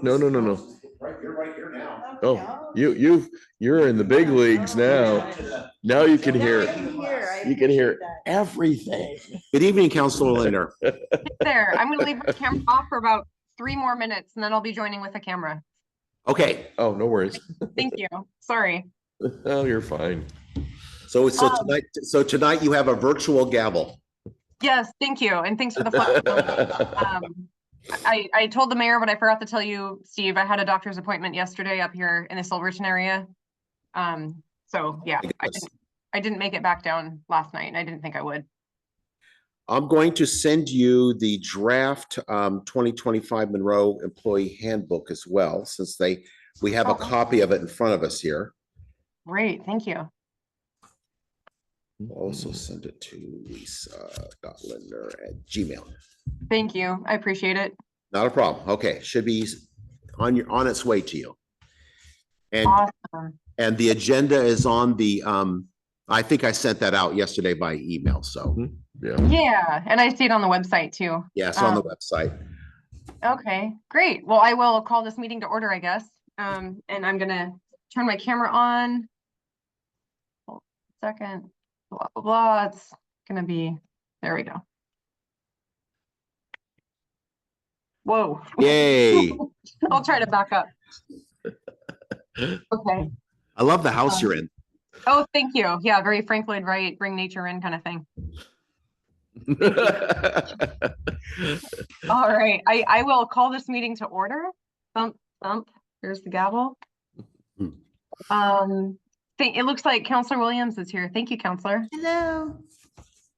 No, no, no, no. Right, you're right here now. Oh, you're in the big leagues now. Now you can hear, you can hear everything. Good evening, Councilor Linder. There, I'm gonna leave my camera off for about 3 more minutes and then I'll be joining with a camera. Okay, Oh, no worries. Thank you. Sorry. Oh, you're fine. so tonight you have a virtual gavel. Yes, thank you. And thanks for the flexibility. I told the mayor, but I forgot to tell you, Steve, I had a doctor's appointment yesterday up here in the Silverton area. So yeah, I didn't make it back down last night and I didn't think I would. I'm going to send you the draft 2025 Monroe Employee Handbook as well, since we have a copy of it in front of us here. Great, thank you. I'll also send it to lisa.linder@gmail. Thank you. I appreciate it. Not a problem. Okay, should be on its way to you. And Awesome. and the agenda is on the I think I sent that out yesterday by email. So Yeah, and I see it on the website too. yeah, it's on the website. Okay, great. Well, I will call this meeting to order, I guess. And I'm gonna turn my camera on. Hold a second, blah, blah, blah. It's gonna be, there we go. Whoa. Yay. I'll try to back up. Okay. I love the house you're in. Oh, thank you. Yeah, very Frank Lloyd Wright, bring nature in kind of thing. All right, I will call this meeting to order. Thump, thump. Here's the gavel. It looks like Councilor Williams is here. Thank you, Councilor. Hello.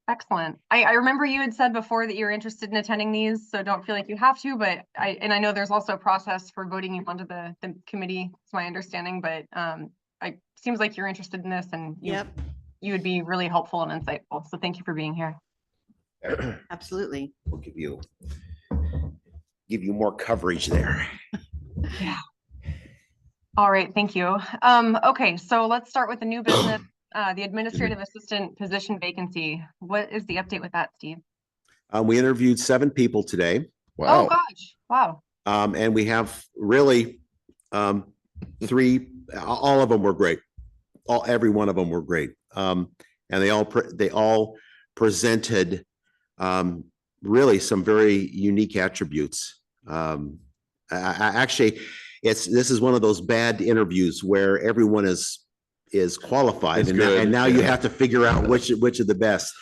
Excellent. I remember you had said before that you're interested in attending these, so don't feel like you have to, but I know there's also a process for voting you onto the committee, it's my understanding, but it seems like you're interested in this and you would be really helpful and insightful. So thank you for being here. Absolutely. We'll give you more coverage there. Yeah. All right, thank you. Okay, so let's start with the new business, the administrative assistant position vacancy. What is the update with that, Steve? We interviewed 7 people today. Wow. Oh gosh, wow. And we have really 3, all of them were great. Every one of them were great. And they all presented really some very unique attributes. Actually, this is one of those bad interviews where everyone is qualified, and now you have to figure out which of the best.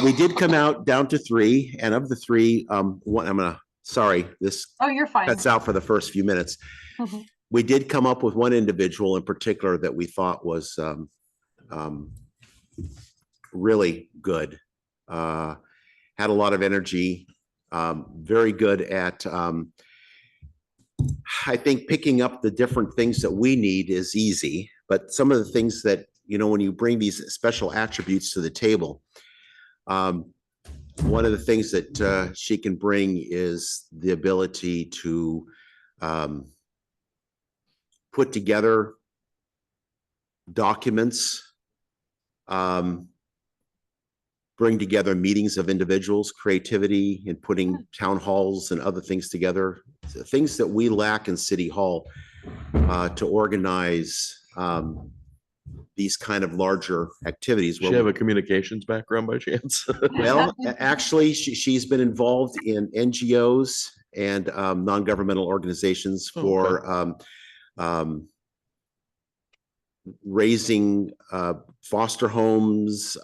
We did come out down to 3, and of the 3, one, sorry, this you're fine. Cuts out for the first few minutes. We did come up with one individual in particular that we thought was really good. Had a lot of energy, very good at, I think picking up the different things that we need is easy, but some of the things that, when you bring these special attributes to the table, one of the things that she can bring is the ability to put together documents, bring together meetings of individuals, creativity in putting town halls and other things together, things that we lack in City Hall to organize these kind of larger activities. Does she have a communications background by chance? Well, actually, she's been involved in NGOs and non-governmental organizations for raising foster homes,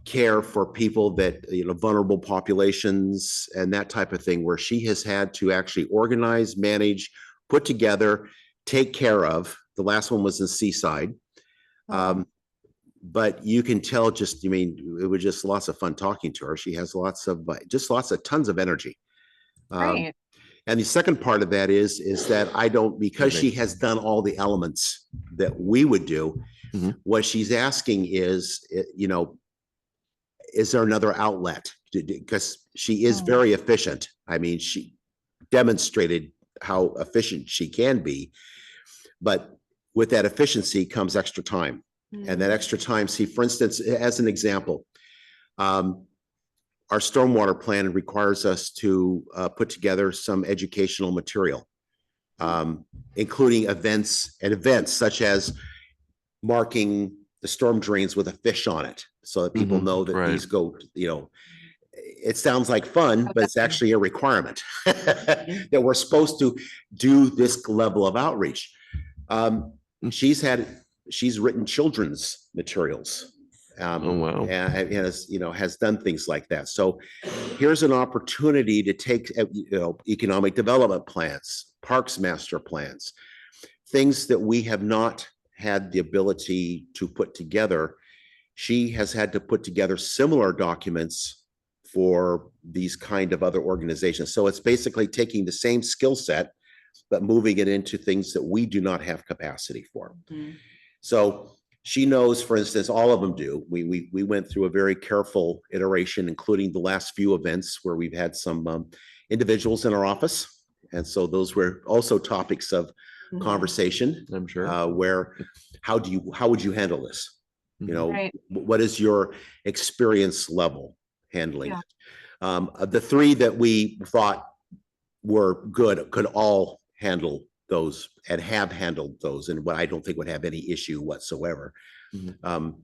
care for people that, vulnerable populations and that type of thing, where she has had to actually organize, manage, put together, take care of. The last one was in Seaside. But you can tell it was just lots of fun talking to her. She has tons of energy. Great. And the second part of that is that because she has done all the elements that we would do, what she's asking is there another outlet? Because she is very efficient. I mean, she demonstrated how efficient she can be, but with that efficiency comes extra time. And that extra time, see, for instance, as an example, our our stormwater plan requires us to put together some educational material, including events such as marking the storm drains with a fish on it so that people Mhm, know that right. these go, it sounds like fun, but it's actually a requirement that we're supposed to do this level of outreach. She's written children's materials. Oh, wow. And has done things like that. So here's an opportunity to take, economic development plans, parks master plans, things that we have not had the ability to put together. She has had to put together similar documents for these kind of other organizations. So it's basically taking the same skill set, but moving it into things that we do not have capacity for. So she knows, for instance, all of them do. We went through a very careful iteration, including the last few events where we've had some individuals in our office. And so those were also topics of conversation. I'm sure. Where, how would you handle this? Right. What is your experience level handling Yeah. it? The three that we thought were good could all handle those and have handled those, and what I don't think would have any issue whatsoever. Mhm.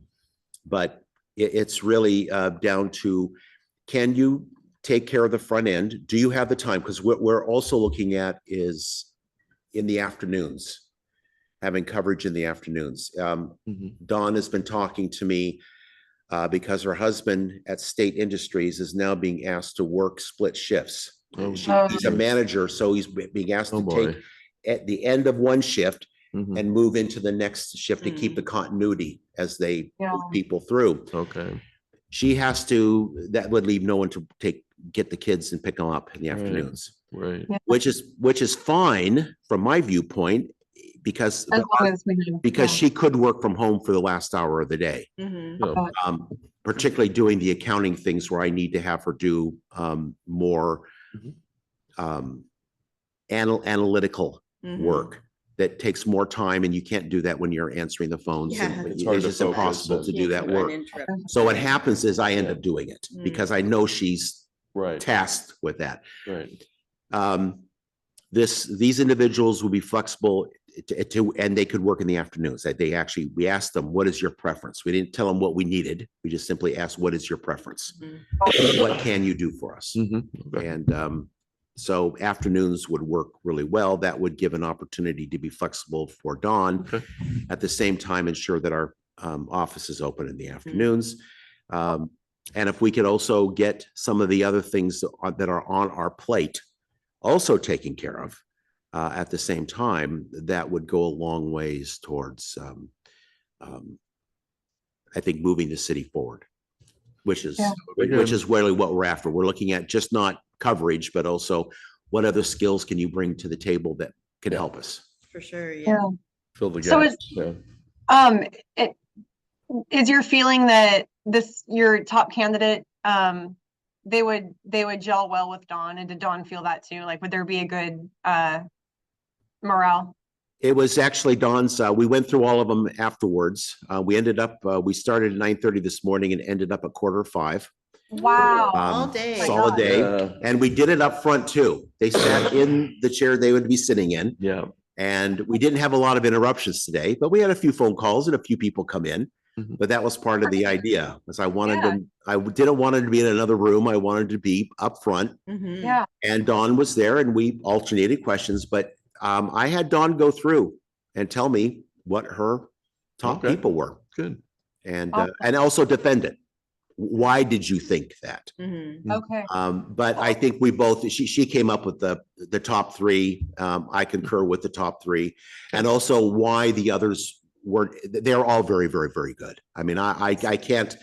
But it's really down to, can you take care of the front end? Do you have the time? Because what we're also looking at is in the afternoons, having coverage in the afternoons. Mhm. Dawn has been talking to me because her husband at State Industries is now being asked to work split shifts. Oh, He's a manager, so he's being asked Oh, to boy. take at the end of one shift Mhm. and move into the next shift to keep the continuity as they Yeah. move people through. Okay. She has to, that would leave no one to get the kids and pick them up in the Right. afternoons, Right. Yeah. which is fine from my viewpoint, because As long as we do, yeah. she could work from home for the last hour of the day. Yeah. Particularly doing the accounting things where I need to have her do more Mhm. Analytical work that takes more time, and you can't do that when you're answering the phones. Yeah. And It's hard it's to just focus impossible to and- do that work. So what happens is I end up doing it because I know she's Right. tasked with that. Right. These individuals will be flexible and they could work in the afternoons. We asked them, what is your preference? We didn't tell them what we needed. We just simply asked, what is your preference? What can you do for us? Mhm. Okay. And so afternoons would work really well. That would give an opportunity to be flexible for Dawn. Okay. At the same time, ensure that our office is open in the afternoons. And if we could also get some of the other things that are on our plate also taken care of at the same time, that would go a long ways towards, I think, moving the city forward, which is Yeah. really what we're after. We're looking at just not coverage, but also what other skills can you bring to the table that can help us? For sure, Yeah. yeah. Fill the So gaps. is- Yeah. It is your feeling that your top candidate, they would gel well with Dawn, and did Dawn feel that too? Like, would there be a good morale? It was actually Dawn's, we went through all of them afterwards. We started at 9:30 this morning and ended up at 4:45. Wow. All day. Solid day. Yeah. And we did it up front too. They sat in the chair they would be sitting in. Yeah. And we didn't have a lot of interruptions today, but we had a few phone calls and a few people come in. Mhm. But that was part of the idea, was I Yeah. didn't want it to be in another room. I wanted to be up front. Yeah. And Dawn was there and we alternated questions, but I had Dawn go through and tell me what her top Okay. people were Good. and Awesome. also defend it. Why did you think that? Okay. But I think we both, she came up with the top three. I concur with the top three, and also why the others they're all very, very, very good. I mean, I can't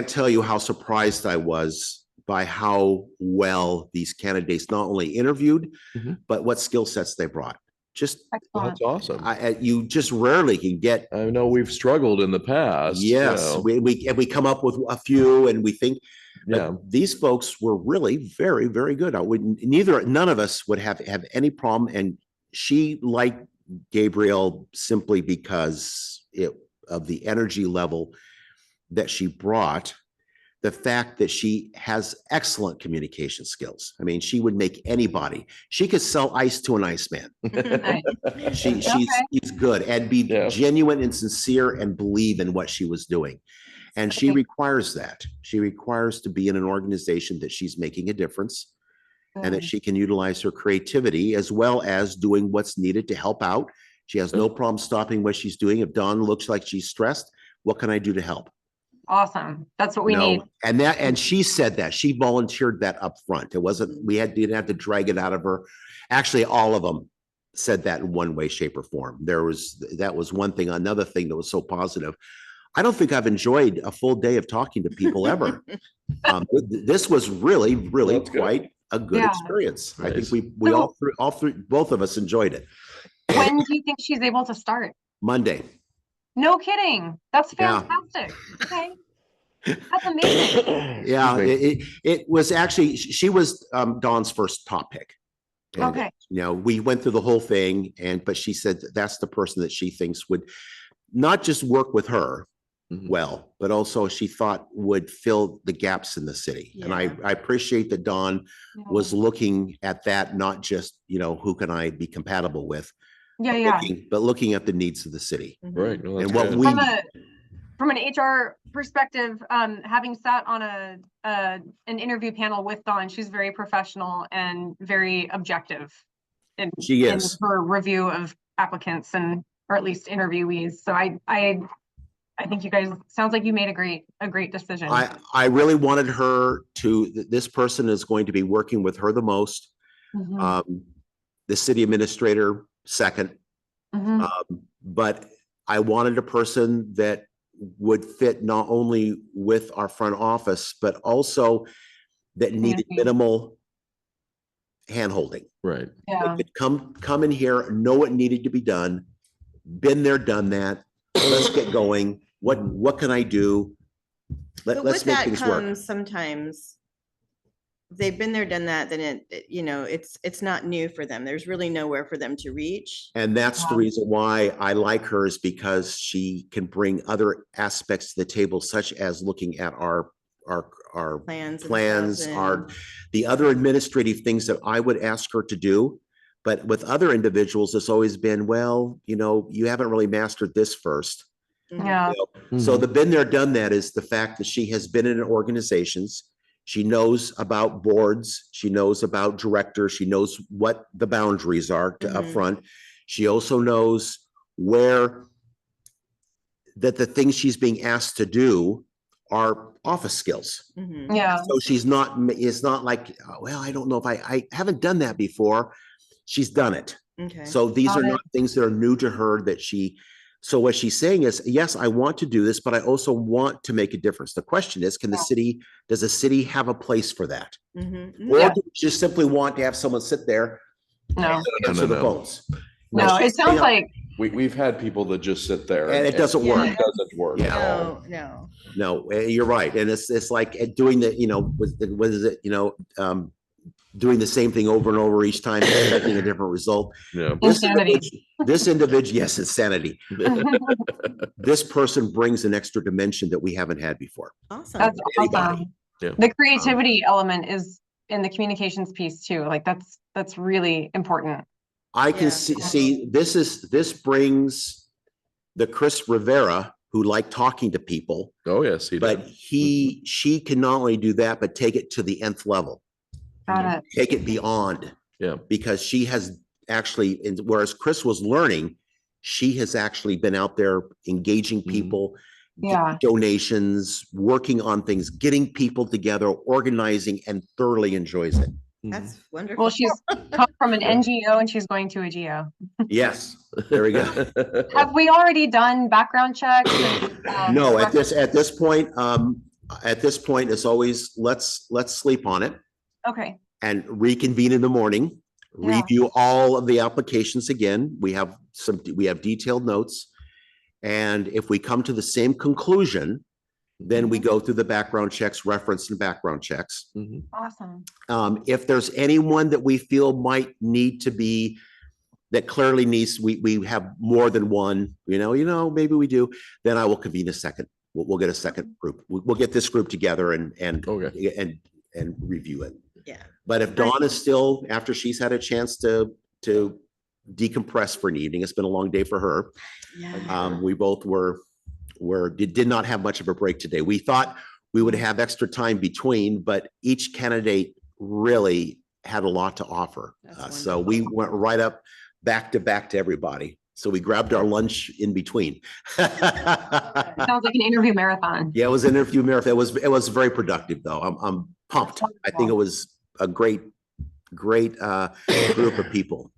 tell you how surprised I was by how well these candidates not only interviewed, Mhm. but what skill sets they brought. Just, Well, Excellent. that's awesome. you just rarely can get. I know we've struggled in the past. Yes, you know. we come up with a few and we think, but Yeah. these folks were really very, very good. None of us would have any problem. And she liked Gabrielle simply because of the energy level that she brought. the fact that she has excellent communication skills. I mean, she would make anybody, she could sell ice to an iceman. She's good and be Yeah. genuine and sincere and believe in what she was doing. And she Okay. requires that. She requires to be in an organization that she's making a difference and that she can utilize her creativity as well as doing what's needed to help out. She has no problem stopping what she's doing. If Dawn looks like she's stressed, what can I do to help? Awesome. That's what we No, need. and she said that she volunteered that up front. It wasn't, didn't have to drag it out of her. Actually, all of them said that in one way, shape or form. That was one thing. Another thing that was so positive. I don't think I've enjoyed a full day of talking to people ever. This was really That's good. quite a good Yeah. experience. I think Nice. we all three, both of us enjoyed it. When do you think she's able to start? Monday. No kidding. That's Yeah. fantastic. Okay. That's amazing. Yeah, Excuse me. it was actually, she was Dawn's first top pick. And, Okay. you know, we went through the whole thing but she said that's the person that she thinks would not just work with her Mhm. well, but also she thought would fill the gaps in the city. And I Yeah. appreciate that Dawn was looking at that, not just, you know, who can I be compatible with, Yeah. but looking at the needs of the city. Right. No, that's And what good. we, From an HR perspective, having sat on an interview panel with Dawn, she's very professional and very objective in She is. her review of applicants or at least interviewees. So I think you guys, sounds like you made a great decision. I really wanted her to, this person is going to be working with her the most. Mhm. The city administrator second. Mhm. But I wanted a person that would fit not only with our front office, but also that needed Community. minimal handholding. Right. Yeah. Could come in here, know what needed to be done, been there, done that. Let's get going. What can I do? But Let's with make that things work. comes sometimes they've been there, done that, then it's not new for them. There's really nowhere for them to reach. And that's the Yeah. reason why I like her, is because she can bring other aspects to the table, such as looking at our Plans. and plans, stuff are the other administrative things that I would ask her to do. But with other individuals, it's always been, well, you know, you haven't really mastered this first. Mhm. Yeah. So Mhm. the been there, done that is the fact that she has been in organizations. She knows about boards. She knows about directors. She knows what the boundaries are up Mhm. front. She also knows where that the things she's being asked to do are office skills. Mhm. Yeah. So it's not like, oh, well, I don't know if I haven't done that before. She's done it. Okay. So these Got are it. not things that are new to her so what she's saying is, yes, I want to do this, but I also want to make a difference. The question is, does the city have a place for that? Mhm. Or Yeah. do we just simply want to have someone sit there No. answer the No. phones? No, it sounds like, We've had people that just sit there. And it doesn't work. It doesn't work. at Yeah. all. No. No, you're right. And it's like doing the, what is it, doing the same thing over and over each time, expecting a different result. Yeah. Insanity. This individual, yes, it's sanity. This person brings an extra dimension that we haven't had before. Awesome. that's Anybody. awesome. Yeah. The creativity element is in the communications piece too. Like that's really important. I can Yeah. see, this brings the Chris Rivera who liked talking to people, Oh, yes, he but did. she can not only do that, but take it to the nth level, Got it. take it beyond. Yeah. Because she has actually, whereas Chris was learning, she has actually been out there engaging Mhm. people, Yeah. donations, working on things, getting people together, organizing, and thoroughly enjoys it. That's wonderful. Well, she's come from an NGO and she's going to a GO. Yes, there we go. Have we already done background checks? No, at this point, it's always, let's sleep on it Okay. and reconvene in the morning, Yeah. review all of the applications again. We have detailed notes. And if we come to the same conclusion, then we go through the background checks, reference and background checks. Mhm. Awesome. If there's anyone that we feel might need to be, that clearly needs, we have more than one, maybe we do, then I will convene a second we'll get a second group. We'll get this group together and Okay. review it. Yeah. But if Dawn is still, after she's had a chance to decompress for an evening, it's been a long day for her. Yeah. We both did not have much of a break today. We thought we would have extra time between, but each candidate really had a lot to offer. That's So we went right up back to everybody. So we grabbed our lunch in between. Sounds like an interview marathon. Yeah, it was an interview marathon. It was very productive though. I'm pumped. I think it was a great group of people.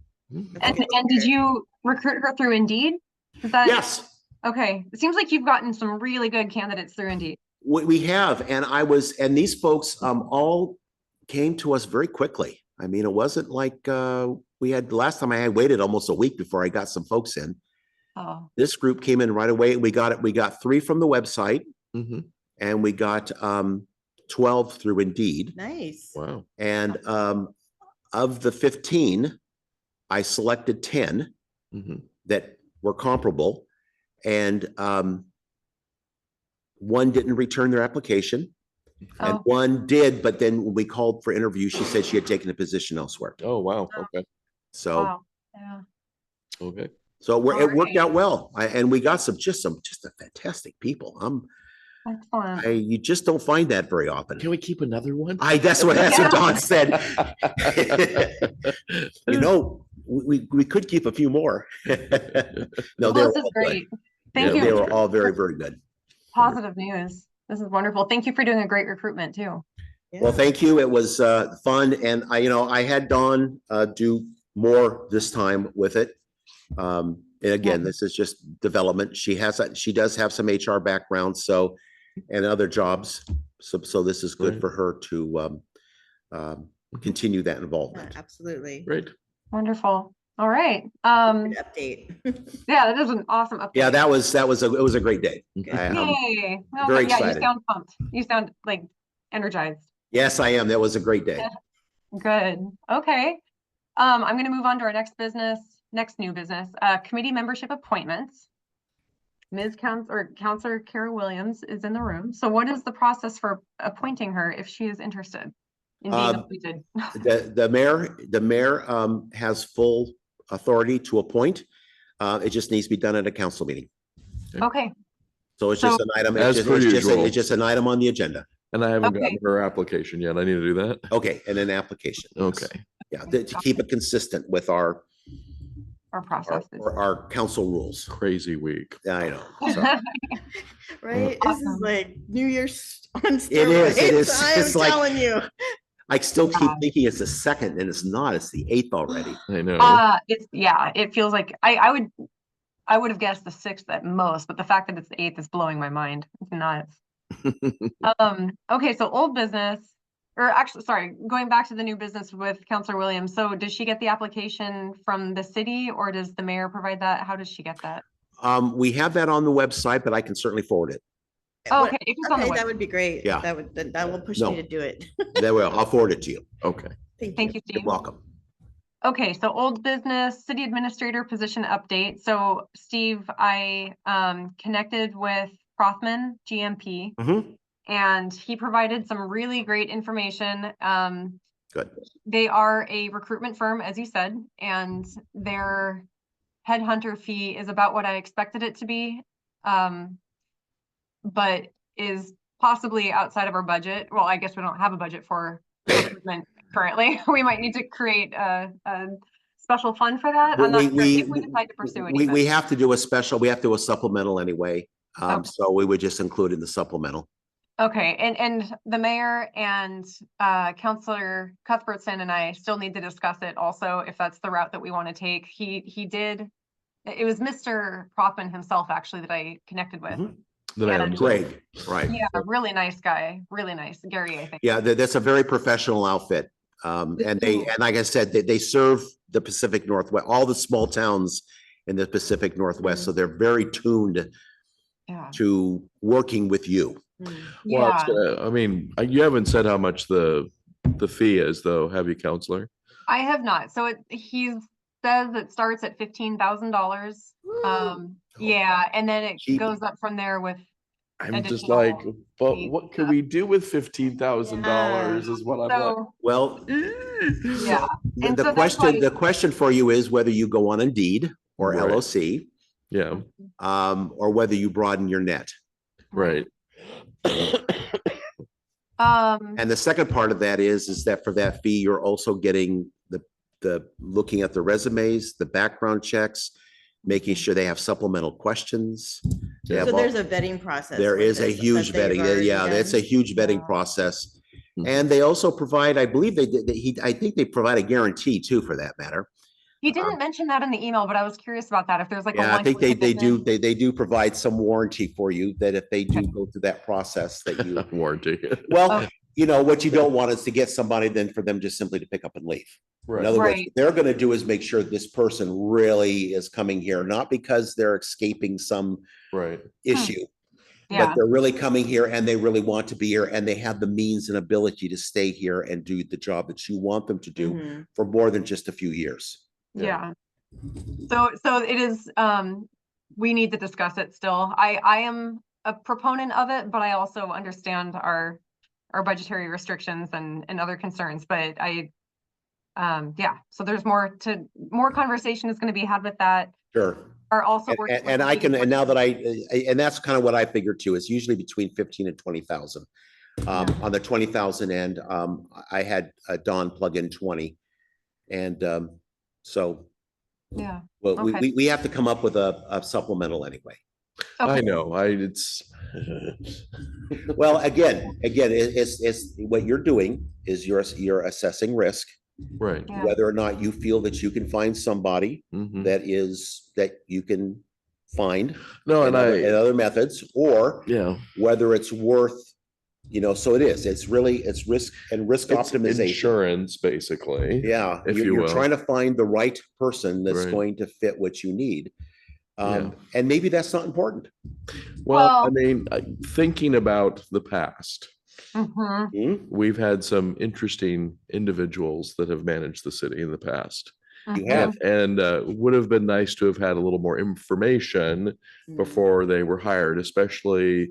And did you recruit her through Indeed? Is that Yes. okay? It seems like you've gotten some really good candidates through Indeed. We have, and these folks all came to us very quickly. I mean, it wasn't like we had last time I had waited almost a week before I got some folks in. Oh, This group came in right away. We got 3 from the website Mhm. and we got 12 through Indeed. Nice. Wow. And of the 15, I selected 10 Mhm. that were comparable, and one didn't return their application, and Oh. one did, but then when we called for interview, she said she had taken a position elsewhere. Oh, wow. Okay. So, wow. Yeah. Okay. it worked Alright. out well, and we got just a fantastic people. Excellent. You just don't find that very often. Can we keep another one? That's what Yeah. Dawn said. We could keep a few more. No, Well, they were this is all good. great. Thank Yeah, They you. were all very, very good. Positive news. This is wonderful. Thank you for doing a great recruitment too. Well, thank you. It was fun, and I had Dawn do more this time with it. And again, this is just development. She does have some HR background, and other jobs. So this is good Right. for her to continue that involvement. Absolutely. Great. Wonderful. All right. Good update. Yeah, that is an awesome update. Yeah, it was a great day. Good. Yay. Well, very yeah, excited. you sound pumped. You sound like energized. Yes, I am. That was a great day. Good. Okay. I'm going to move on to our next new business, committee membership appointments. Counselor Kara Williams is in the room. So what is the process for appointing her if she is interested in being appointed? The mayor has full authority to appoint. It just needs to be done at a council meeting. Okay. So it's just an item. As per usual. It's just an item on the agenda. And I haven't Okay. gotten her application yet. I need to do that. Okay, and an application. yes. Okay. Yeah, to keep it consistent with our Processes. our council rules. Crazy week. Yeah, I know. So, Right? This is Awesome. like New Year's on It is, it is. steroids. I am It's like- telling you. I still keep Yeah. thinking it's the second, and it's not. It's the 8th already. I know. It feels like I would have guessed the 6th at most, but the fact that it's the 8th is blowing my mind. It's nuts. Okay, so old business, or actually, sorry, going back to the new business with Counselor Williams. So does she get the application from the city or does the mayor provide that? How does she get that? We have that on the website, but I can certainly forward it. Oh, What- okay, if it's on the Okay, that website. would be great. Yeah. That will push No. me to do it. There will. I'll forward it to you. Okay. Thank you, You're Steve. welcome. Okay, so old business, city administrator position update. So Steve, I connected with Rothman GMP Mhm. and he provided some really great information. Good. They are a recruitment firm, as you said, and their headhunter fee is about what I expected it to be. But is possibly outside of our budget. Well, I guess we don't have a budget for recruitment currently. We might need to create a special fund for that. I'm not sure if we decide to pursue it. We have to do a special, we have to do a supplemental anyway. Okay. So we would just include in the supplemental. Okay, and the mayor and Counselor Cuthbertson and I still need to discuss it also, if that's the route that we want to take. He did, it was Mr. Prothman himself actually that I connected with. Mhm. Then I Yeah. understand. Greg, right. Yeah, really nice guy, really nice. Gary, I think. Yeah, that's a very professional outfit. And like I said, they serve the Pacific Northwest, all the small towns in the Pacific Northwest. So they're very tuned Yeah. to working with you. Mm. Well, it's Yeah, gonna- I mean, you haven't said how much the fee is though, have you, Counselor? I have not. So he says it starts at $15,000. Woo. Yeah, and then it Cheap. goes up from there with I'm just like, additional but fees what and can stuff. we do with $15,000 is what I'm like. So, Well, yeah. the And the so that's question, why- the question for you is whether you go on Indeed or Right. LOC, Yeah, or whether you broaden your net. right. And the second part of that is that for that fee, you're also getting the looking at the resumes, the background checks, making sure they have supplemental questions. They Yeah. have So all- there's a vetting process. There with is a this that huge they've vetting. already Yeah, that's a done. huge vetting Yeah. process. Mhm. And they also provide, I believe I think they provide a guarantee too, for that matter. He didn't mention that in the email, but I was curious about that. If there's like a Yeah, I think one-time they do, commitment. they do provide some warranty for you that if they do go through that process that you, Warranty. well, Oh. you know, what you don't want is to get somebody then for them just simply to pick up and leave. In Right. other words, Right. what they're gonna do is make sure this person really is coming here, not because they're escaping some Right. issue, but Yeah, they're really coming here and they really want to be here and they have the means and ability to stay here and do the job that you want them to do Mhm. for more than just a few years. yeah. So it is, we need to discuss it still. I am a proponent of it, but I also understand our budgetary restrictions and other concerns, but yeah, so there's more conversation is gonna be had with that. Sure. Are also And, working. and, with and the I can, legal and now that organization. and that's kind of what I figured too. It's usually between 15 and 20,000. Yeah. On the 20,000 end, I had Dawn plug in 20. And, so, Yeah, well, Okay. we have to come up with a supplemental anyway. I Okay. know, it's. Well, again, it's what you're doing is you're assessing risk, Right. Yeah. whether or not you feel that you can find somebody Mhm. that you can find No, in and in other methods, or yeah, whether it's worth, you know, so it's risk and risk it's optimization. insurance, basically. Yeah, if you you're will. trying to find the right person that's Right. going to fit what you need. Yeah. And maybe that's not important. Well, I Well- mean, thinking about the past, Mhm. Hmm? we've had some interesting individuals that have managed the city in the past. You Mhm. have. And would have been nice to have had a little more information Mhm. before they were hired, especially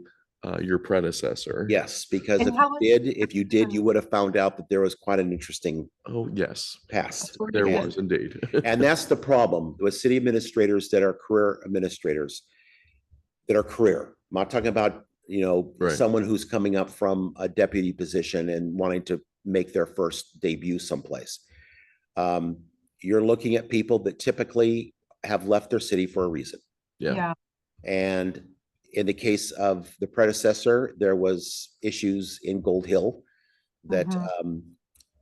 your predecessor. Yes, because And how if you did, you would have found out that there was quite an interesting Oh, yes, past. there And- was indeed. And that's the problem with city administrators that are career administrators. That are career. I'm not talking about, you know, Right. someone who's coming up from a deputy position and wanting to make their first debut someplace. You're looking at people that typically have left their city for a reason. Yeah. Yeah, And in the case of the predecessor, there was issues in Gold Hill that Mhm.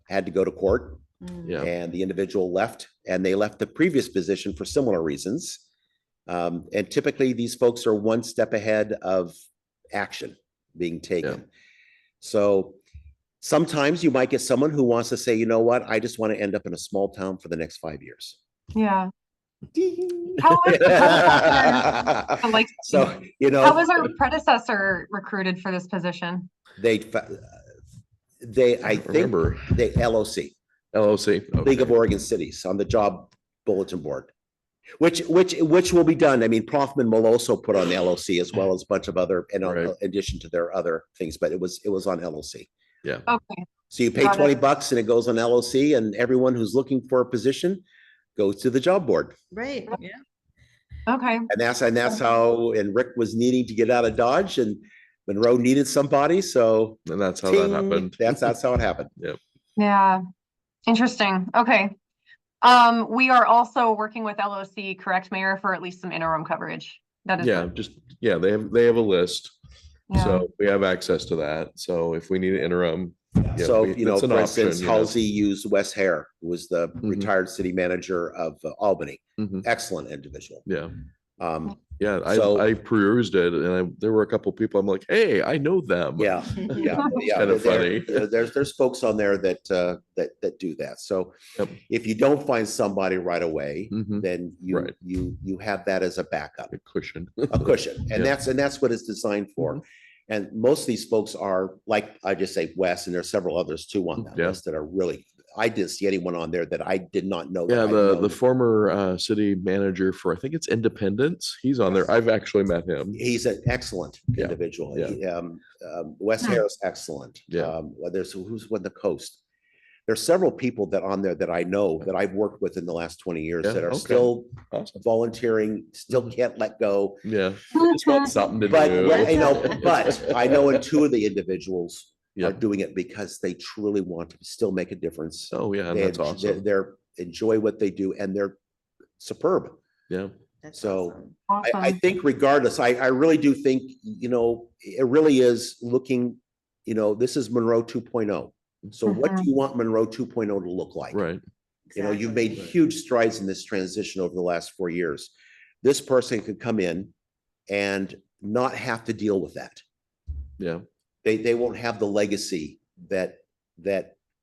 had to go to court. Mm. Yeah. And the individual left, and they left the previous position for similar reasons. And typically, these folks are one step ahead of action being taken. So sometimes you might get someone who wants to say, you know what, I just want to end up in a small town for the next 5 years. yeah. How was the predecessor, like, So, you how know, was our predecessor recruited for this position? they, I think, Remember, they LOC. LOC. League of okay. Oregon Cities on the job bulletin board. Which will be done. I mean, Prothman will also put on the LOC as well as a bunch of other, in Right. addition to their other things, but it was on LOC. Okay, So you pay Got it. $20 and it goes on LOC, and everyone who's looking for a position goes to the job board. Right, yeah. okay, And that's how, and Rick was needing to get out of Dodge, and Monroe needed somebody, so And that's how that ting, happened. that's how it happened. yeah, interesting, okay. We are also working with LOC, correct, Mayor, for at least some interim coverage. That is. Yeah, they have a list. Yeah. So we have access to that. So if we need an interim. yeah, So, we- you know, it's an for option, instance, you know. Halsey used Wes Hare, who was the Mhm. retired city manager of Albany. Mhm. Excellent individual. Yeah, Um, yeah, So- I perused it and there were a couple people, I'm like, hey, I know them. yeah, yeah, yeah. Kinda there- funny. There's folks on there that do that. So Yep. if you don't find somebody right away, Mhm. then Right. you have that as a backup, A cushion. a cushion, and Yeah. that's what it's designed for. And most of these folks are, like I just say, Wes, and there's several others too on that Yeah. list that are really I didn't see anyone on there that I did not know. Yeah, that I've the known. former city manager for, I think it's Independence. He's on there. I've actually met him. He's an excellent Yeah, individual. yeah. Wes Hmm. Harris, excellent. Yeah. There's who's on the coast. There's several people that on there that I know that I've worked with in the last 20 years Yeah, that are okay. still Awesome. volunteering, still Mhm. can't let go. Yeah. They just want something to But do. but I know in two of the individuals Yeah. are doing it because they truly want to still make a difference. Oh, yeah, They that's awesome. They're enjoy what they do and they're superb. Yeah. That's So awesome. I Awesome. think regardless, I really do think, it really is looking, this is Monroe 2.0. So what do you want Monroe 2.0 to look like? Right. You've made Exactly. huge strides in this transition over the last 4 years. This person could come in and not have to deal with that. Yeah. They won't have the legacy that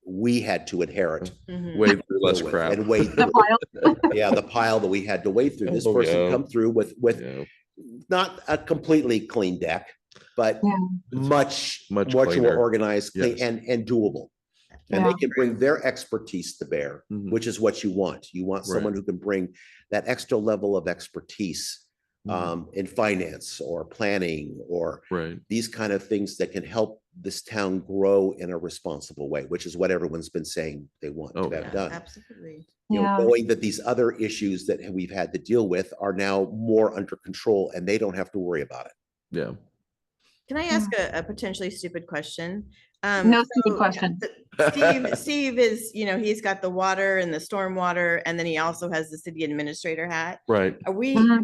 we had to inherit. Mhm. Way through less deal with crap. And wade The through. pile. Yeah, the pile that we had to wade through. This Oh, person yeah. come through with Yeah. not a completely clean deck, but Yeah. much Much more cleaner. organized, clean, Yes. and doable. And they Yeah. can bring their expertise to bear, Mhm. which is what you want. You want Right. someone who can bring that extra level of expertise Mhm. in finance or planning or Right. these kind of things that can help this town grow in a responsible way, which is what everyone's been saying they want Oh, to Yeah, have done. absolutely. Yeah. Knowing that these other issues that we've had to deal with are now more under control and they don't have to worry about it. Yeah. Can I ask a potentially stupid question? No stupid So, question. Steve is, he's got the water and the stormwater, and then he also has the city administrator hat. Right. Are we Mhm.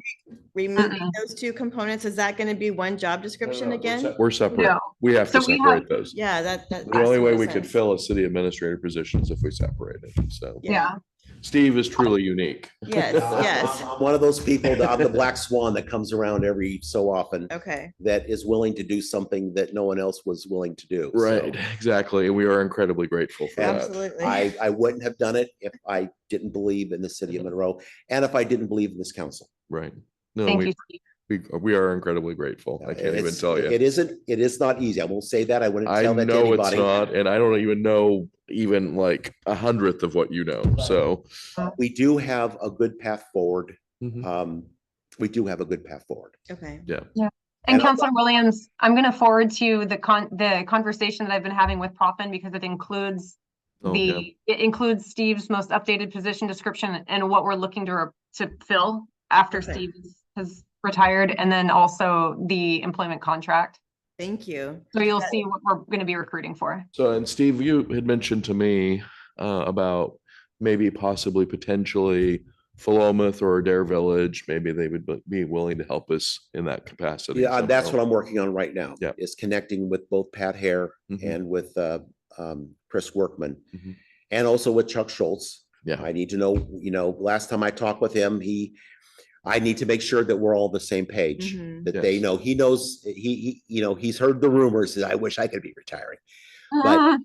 removing Mm-mm. those two components? Is that going to be one job description again? We're separate. No. We have to So we separate those. Yeah, that. The only makes way more we could sense. fill a city administrator position is if we separated. So Yeah. Steve is truly unique. Yes, yes. I'm one of those people, I'm the black swan that comes around every so often Okay. that is willing to do something that no one else was willing to do. Right. So Exactly. And we are incredibly grateful for that. Absolutely. I wouldn't have done it if I didn't believe in the city of Monroe and if I didn't believe in this council. Right. No, Thank we, you, Steve. we are incredibly grateful. I can't even It's- tell you. It is not easy. I won't say that. I wouldn't I tell that to know it's anybody. not, and I don't even know even like 100th of what you know. So We do have a good path forward. mhm. We do have a good path forward. Okay. And And Councilor Williams, I'm going to forward to you the conversation that I've been having with Profin because it includes Oh, yeah. it includes Steve's most updated position description and what we're looking to fill after Okay. Steve has retired, and then also the employment contract. Thank you. So you'll see what we're going to be recruiting for. So, and Steve, you had mentioned to me about maybe possibly potentially Philomath or Dare Village, maybe they would be willing to help us in that capacity. Yeah, that's somehow. what I'm working on right now. Yeah. Is connecting with both Pat Hare Mhm. and with Chris Workman Mhm. and also with Chuck Schultz. Yeah. I need to know, last time I talked with him, I need to make sure that we're all on the same page, Mhm. that they Yes. know, he knows, he's heard the rumors that I wish I could be retiring. But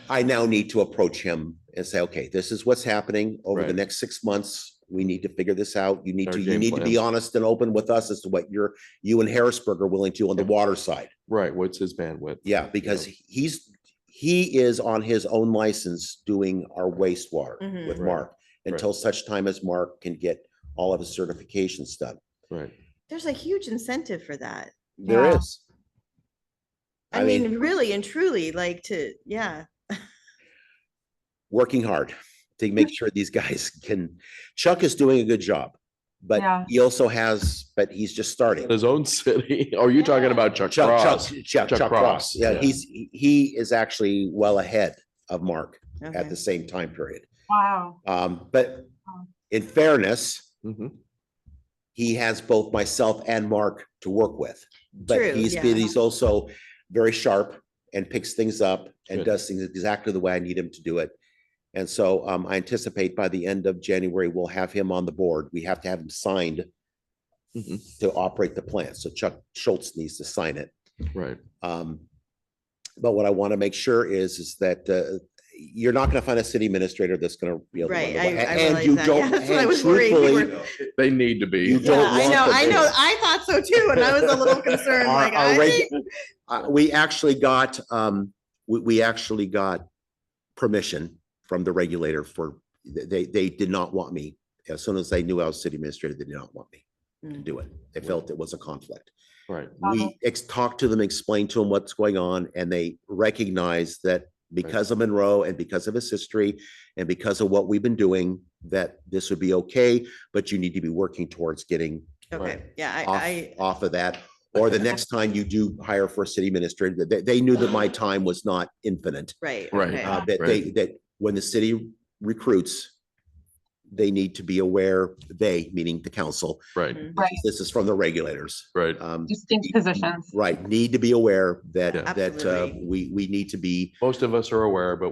I now need to approach him and say, okay, this is what's happening over the Right. next 6 months. We need to figure this out. You need Our to, game be plan. honest and open with us as to what you and Harrisburg are willing to on the Yeah. water side. Right. What's his bandwidth? Yeah, because he is on his own license doing our wastewater Mhm. with Right. Mark until such time as Mark can get all of his certifications done. Right. There's a huge incentive for that. There Yeah. is. I mean, really and truly, yeah. Working hard to make sure these guys can, Chuck is doing a good job, but Yeah. he also but he's just starting. His own city. Are you talking about Chuck Cross? Chuck Chuck Cross. Cross, Yeah, yeah. he is actually well ahead of Mark at Okay. the same time period. Wow. But in fairness, Mhm. he has both myself and Mark to work with. But True, yeah. he's also very sharp and picks things up and Good. does things exactly the way I need him to do it. And so I anticipate by the end of January, we'll have him on the board. We have to have him signed Mhm. to operate the plant. So Chuck Schultz needs to sign it. Right. But what I want to make sure is that you're not going to find a city administrator that's going to be able to. Right, run the way- I and realize you that. don't- Yeah, that's what I and was worried. You truthfully, They need to be. You Yeah, don't I want know, them I there. know. I thought so too, and I was a little concerned, Our- like, our I regu- think. we actually got we actually got permission from the regulator for, they did not want me. As soon as they knew I was city administrator, they did not want me to Mm. do it. They felt it was a conflict. Right, We talked to them, explained to them what's going on, and they recognize that because of Monroe and because of his history and because of what we've been doing, that this would be okay, but you need to be working towards getting Okay, Right. yeah, off, I, off of that. Or the next time you do hire for a city administrator, they knew that my time was not infinite. right. Right. okay. That when the city recruits, they need to be aware, they, meaning the council, right, Mhm. Right. this is from the regulators. right. Distinct positions. Right, need to be aware that, Yeah. Absolutely. we need to be, Most of us are aware, but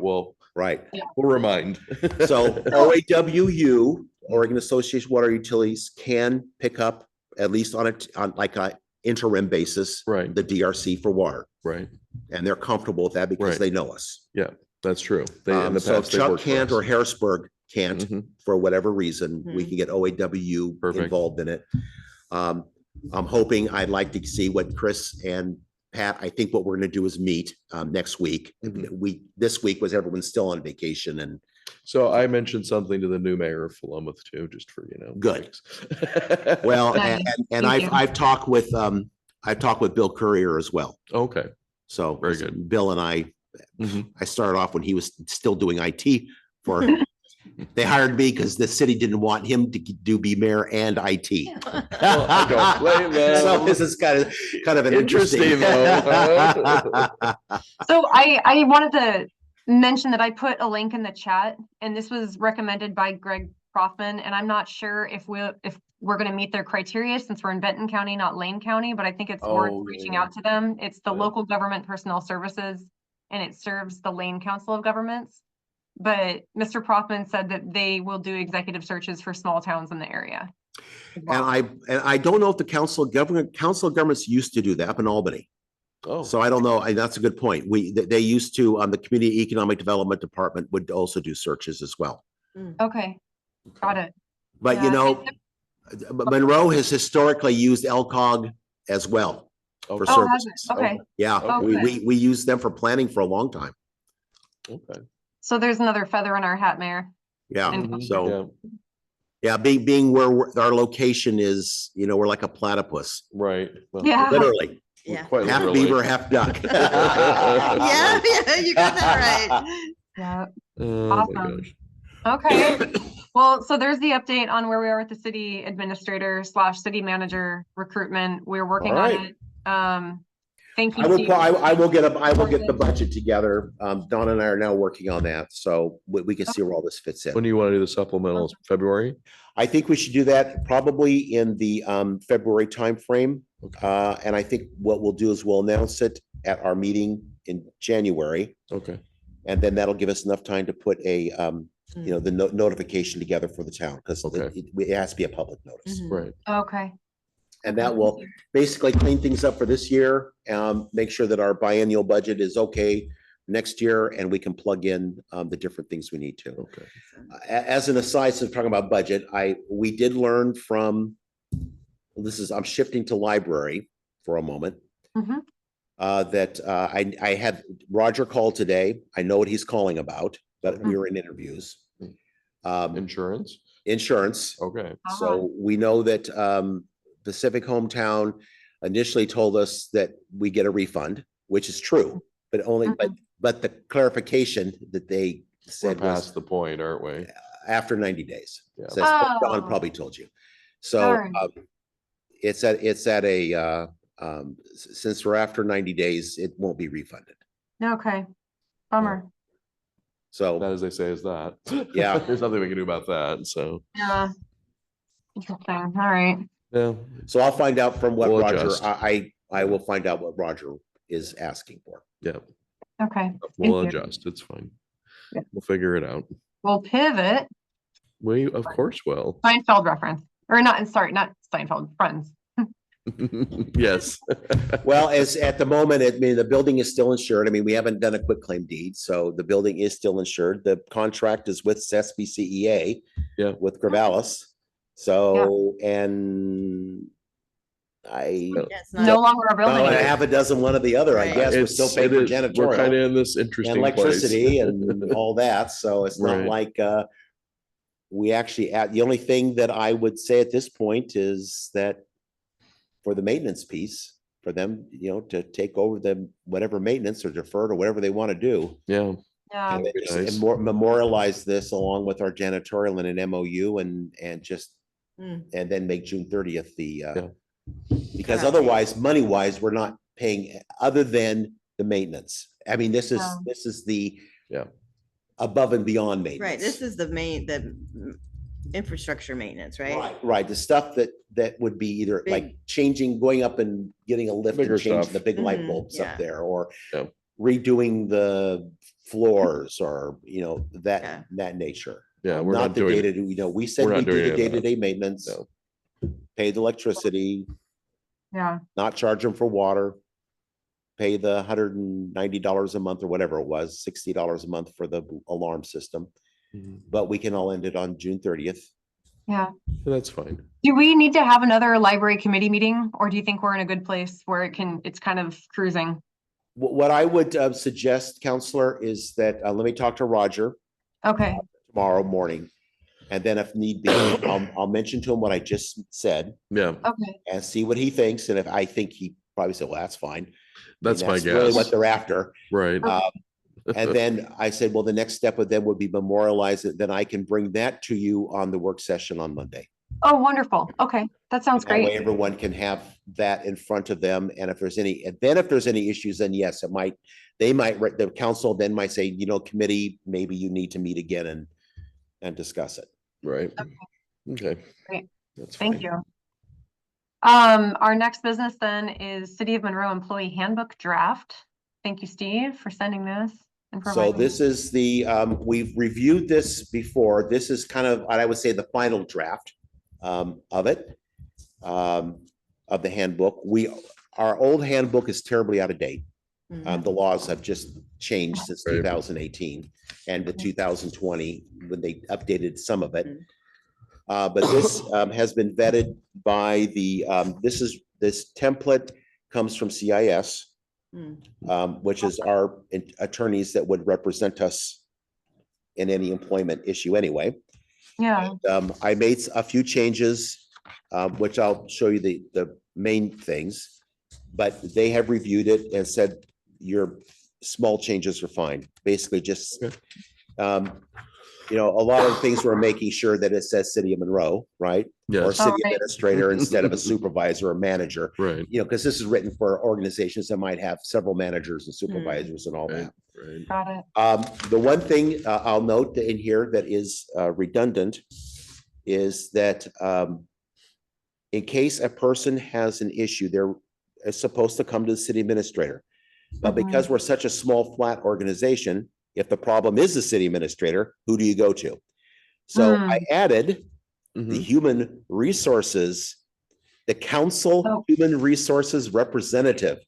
right. we'll remind. So OAWU, Oregon Association of Water Utilities, can pick up at least on like a interim basis. Right. The DRC for water, Right, and they're comfortable with that because Right. they know us. that's true. They, in the So if past, they've Chuck worked for can't us. or Harrisburg can't, Mhm. for whatever reason, we Mhm. can get OAWU Perfect. involved in it. I'm hoping, I'd like to see what Chris and Pat, I think what we're gonna do is meet next week. Mhm. This week was everyone's still on vacation and So I mentioned something to the new mayor of Philomath too, just for, Good. thanks. well, Nice. and Thank you. I've talked with Bill Courier as well. Okay, So Very good. Bill and I Mhm. started off when he was still doing IT for, they hired me because the city didn't want him to be mayor and IT. Well, I don't blame them. So this is kind of an interesting. Interesting, though. So I wanted to mention that I put a link in the chat, and this was recommended by Greg Prothman, and I'm not sure if we're gonna meet their criteria since we're in Benton County, not Lane County, but I think it's worth Oh, reaching yeah. out to them. It's the Yeah. Local Government Personnel Services, and it serves the Lane Council of Governments. But Mr. Prothman said that they will do executive searches for small towns in the area. as well. And I don't know if the council of governments used to do that up in Albany. Oh, So I don't know. And that's a good point. They used to, the Community Economic Development Department would also do searches as well. Okay, got it. But you Yeah, know, Monroe has historically used LCOG as well for okay, Oh, has it? services. Okay, Yeah, Oh, we used them for planning for a long time. okay. so there's another feather in our hat, Mayor. Yeah, And- Mhm. so, yeah, being where our location is, we're like a platypus, Right. Well, Yeah. literally. Yeah. Quite Half literally. beaver, half duck. Yeah, yeah, you got that right. Yeah, Oh, my Awesome. gosh. okay. Well, so there's the update on where we are with the city administrator / city manager recruitment. We're working on right. it. Thank you. I will, Steve. I will get the budget together. Donna and I are now working on that, so we can see where all this fits When in. do you want to do the supplementals? February? I think we should do that probably in the February timeframe. Okay. And I think what we'll do is we'll announce it at our meeting in January. Okay. And then that'll give us enough time to put a, the notification together for the town, because Okay. it has to be a public notice. Mhm. Right. Okay. And that will basically clean things up for this year, make sure that our biennial budget is okay next year, and we can plug in the different things we need to. Okay. As an aside, since we're talking about budget, we did learn from, I'm shifting to library for a moment. Mhm. That I had Roger call today. I know what he's calling about, but we were in interviews. Insurance? Insurance. Okay. So we know that Pacific Hometown initially told us that we get a refund, which is true, but only, but the clarification that they We're said past was the point, aren't we? after 90 days. Yeah. So that's what Don Oh. probably told you. So Darn. it's at a since we're after 90 days, it won't be refunded. Okay. Bummer. So That, as they say, is that. Yeah. There's nothing we can do about that, so, Yeah. Interesting. All right. yeah. so I'll find out from what We'll Roger, adjust. I will find out what Roger is asking for. Yeah, Okay. we'll Thank you. adjust. It's fine. Yeah. We'll figure it out. We'll pivot. We, of course, will. Seinfeld reference. Or not, sorry, not Seinfeld, Friends. Yes. Well, as at the moment, the building is still insured. I mean, we haven't done a quick claim deed, so the building is still insured. The contract is with SBCEA. Yeah. With Gravalis. So, and I, No. Yeah, it's No not, longer a well, building. a half a dozen, one or the other, I Right. guess. We're still It's, paying it for is, we're kind janitorial of in this and interesting place. electricity and all that. So it's not Right. like, we actually, the only thing that I would say at this point is that for the maintenance piece, for them, to take over the whatever maintenance or deferred or whatever they want to do. Yeah, Yeah, And then be just nice. memorialize this along with our janitorial in an MOU and just, Mm. and then make June 30th the, Yeah. because Yeah. otherwise, money wise, we're not paying other than the maintenance. I mean, this is, Yeah. this is the Yeah. above and beyond maintenance. right, this is the infrastructure maintenance, right? Right, the stuff that would be either like Big- changing, going up and getting a lift Bigger and changing stuff. the big light Mhm, bulbs yeah. up there, or Yeah. redoing the floors, or, Yeah. that nature. Yeah, we're Not not the doing, data, we said we're we not do doing the any of that. day-to-day maintenance, No. pay the electricity, yeah, not charge them for water, pay the $190 a month or whatever it was, $60 a month for the alarm system, Mhm. but we can all end it on June 30th. yeah. That's fine. Do we need to have another library committee meeting, or do you think we're in a good place where it's kind of cruising? What I would suggest, Counselor, is that, let me talk to Roger Okay, tomorrow morning. And then if need be, I'll mention to him what I just said Yeah, okay, and see what he thinks. And if I think he probably said, well, that's fine. I mean, that's my Really what guess. they're after. Right. And then I said, well, the next step with them would be memorialize it. Then I can bring that to you on the work session on Monday. oh, wonderful, okay, that sounds That way great. everyone can have that in front of them. And if there's any, and then if there's any issues, then yes, the council then might say, committee, maybe you need to meet again and discuss it. Right. Okay. Great. That's Thank fine. you. Our next business then is City of Monroe Employee Handbook Draft. Thank you, Steve, for sending this. And So providing. this is we've reviewed this before. This is kind of, I would say, the final draft of it, of the handbook. Our old handbook is terribly out of date. Mhm. The laws have just changed since Right. 2018 and the 2020 when they updated some of it. Mhm. But this has been vetted by this template comes from CIS, Mm. which is our attorneys that would represent us in any employment issue anyway. Yeah, I made a few changes, which I'll show you the main things, but they have reviewed it and said your small changes are fine. Basically just, Okay. a lot of things we're making sure that it says City of Monroe, right? Or Yes, city right. administrator instead of a supervisor or manager, right, because this is written for organizations that might have several managers and supervisors and all right, that. right. got it. The one thing I'll note in here that is redundant is that in case a person has an issue, they're supposed to come to the city administrator. But because we're such a small, flat organization, if the problem is the city administrator, who do you go to? So I added the Mhm. human resources, the council Oh. human resources representative.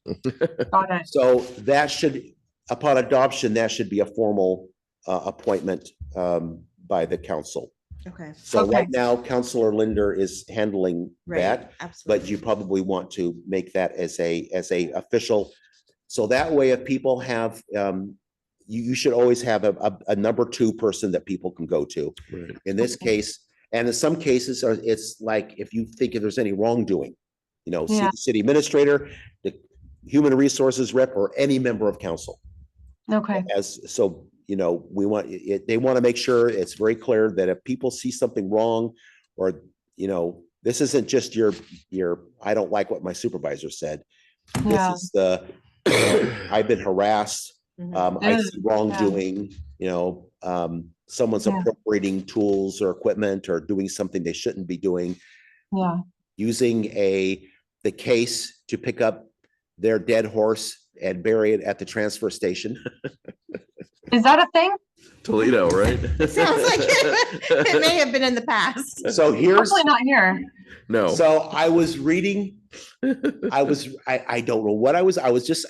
Got it. So that should, upon adoption, that should be a formal appointment by the council. Okay, So Okay. right now, Councilor Linder is handling right, that, absolutely. but you probably want to make that as a official. So that way, if people have, you should always have a number two person that people can go to. Right. In this Okay. case, and in some cases, it's like if you think if there's any wrongdoing, Yeah. city administrator, the human resources rep, or any member of council. Okay, We want they want to make sure it's very clear that if people see something wrong, or this isn't just your I don't like what my supervisor said. yeah, This is I've been harassed. Mhm. I see wrongdoing. Someone's Yeah. appropriating tools or equipment or doing something they shouldn't be doing, yeah. using the case to pick up their dead horse and bury it at the transfer station. Is that a thing? Toledo, right? Sounds like it may have been in the past. So here's, Hopefully not here. No. so I was reading, I don't know what I was just,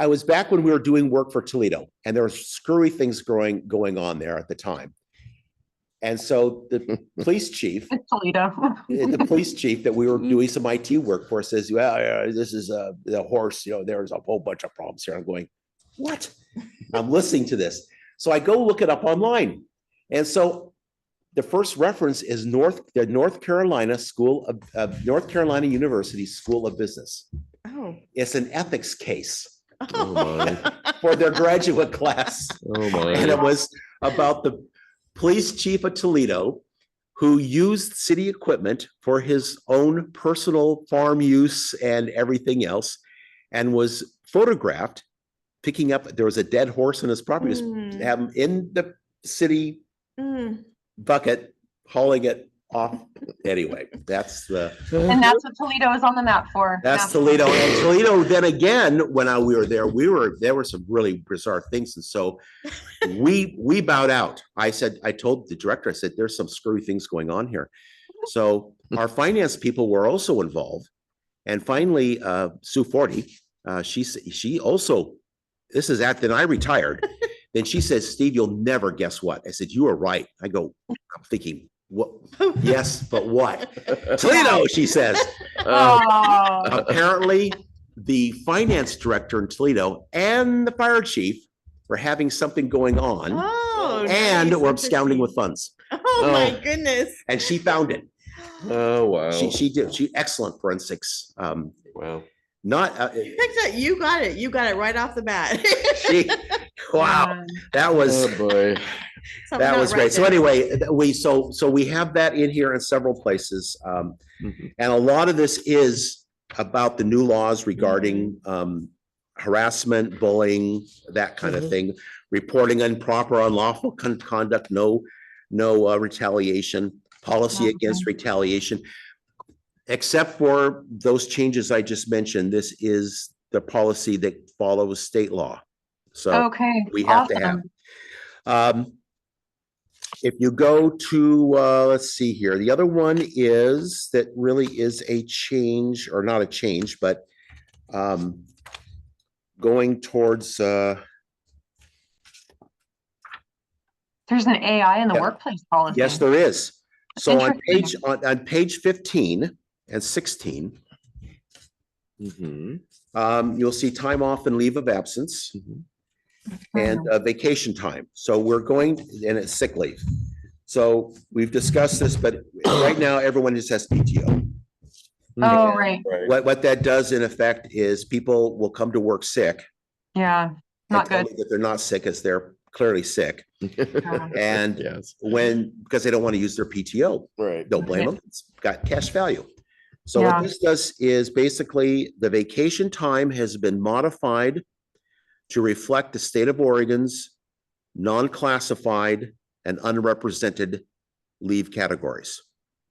I was back when we were doing work for Toledo, and there were screwy things going on there at the time. And so the police chief, It's Toledo. the police chief that we were doing some IT work for says, well, this is the horse, there's a whole bunch of problems here. I'm going, what? I'm listening to this. So I go look it up online. And so the first reference is the North Carolina North Carolina University School of Business. Oh. It's an ethics case Oh, my. for their graduate class. Oh, And it my. was about the police chief of Toledo who used city equipment for his own personal farm use and everything else, and was photographed picking up, there was a dead horse on his property, just Mm. have him in the city Mm. bucket, hauling it off. Anyway, that's And that's what Toledo is on the map for. that's National- Toledo. And Toledo, then again, when we were there, there were some really bizarre things. And so we bowed out. I told the director, I said, there's some screwy things going on here. So our finance people were also involved. And finally, Sue Forty, she also, this is after I retired. Then she says, Steve, you'll never guess what. I said, you are right. I go, I'm thinking, what? Yes, but what? Toledo, she says. Oh, Apparently, the finance director in Toledo and the fire chief were having something going on, Oh. and nice, were absconding with interesting. funds. Oh, my Oh. goodness. And she found it. Oh, wow. She excellent forensics. Wow. Not You got it. You got it right off the bat. she. Wow, man. that was. Oh, boy. Something That not was right great. So there. anyway, we have that in here in several places. Mhm. And a lot of this is about the new laws regarding harassment, bullying, that kind of Mhm. thing. Reporting improper, unlawful conduct, no retaliation, policy Okay. against retaliation. Except for those changes I just mentioned, this is the policy that follows state law. So Okay, we have to have. awesome. If you go to, let's see here, the other one is, that really is a change, or not a change, but going towards, There's an AI in the Yeah. workplace policy. yes, there is. So Interesting. on page 15 and 16, Mhm. you'll see time off and leave of absence Mhm. and vacation time. So we're going, and it's sick leave. So we've discussed this, but right now everyone just has PTO. Oh, right, Right. What that does in effect is people will come to work sick. yeah, and not tell good. me that they're not sick, as they're clearly sick. And Yes, because they don't want to use their PTO, right. don't blame them. It's got cash value. So Yeah. what this does is basically the vacation time has been modified to reflect the state of Oregon's non-classified and unrepresented leave categories.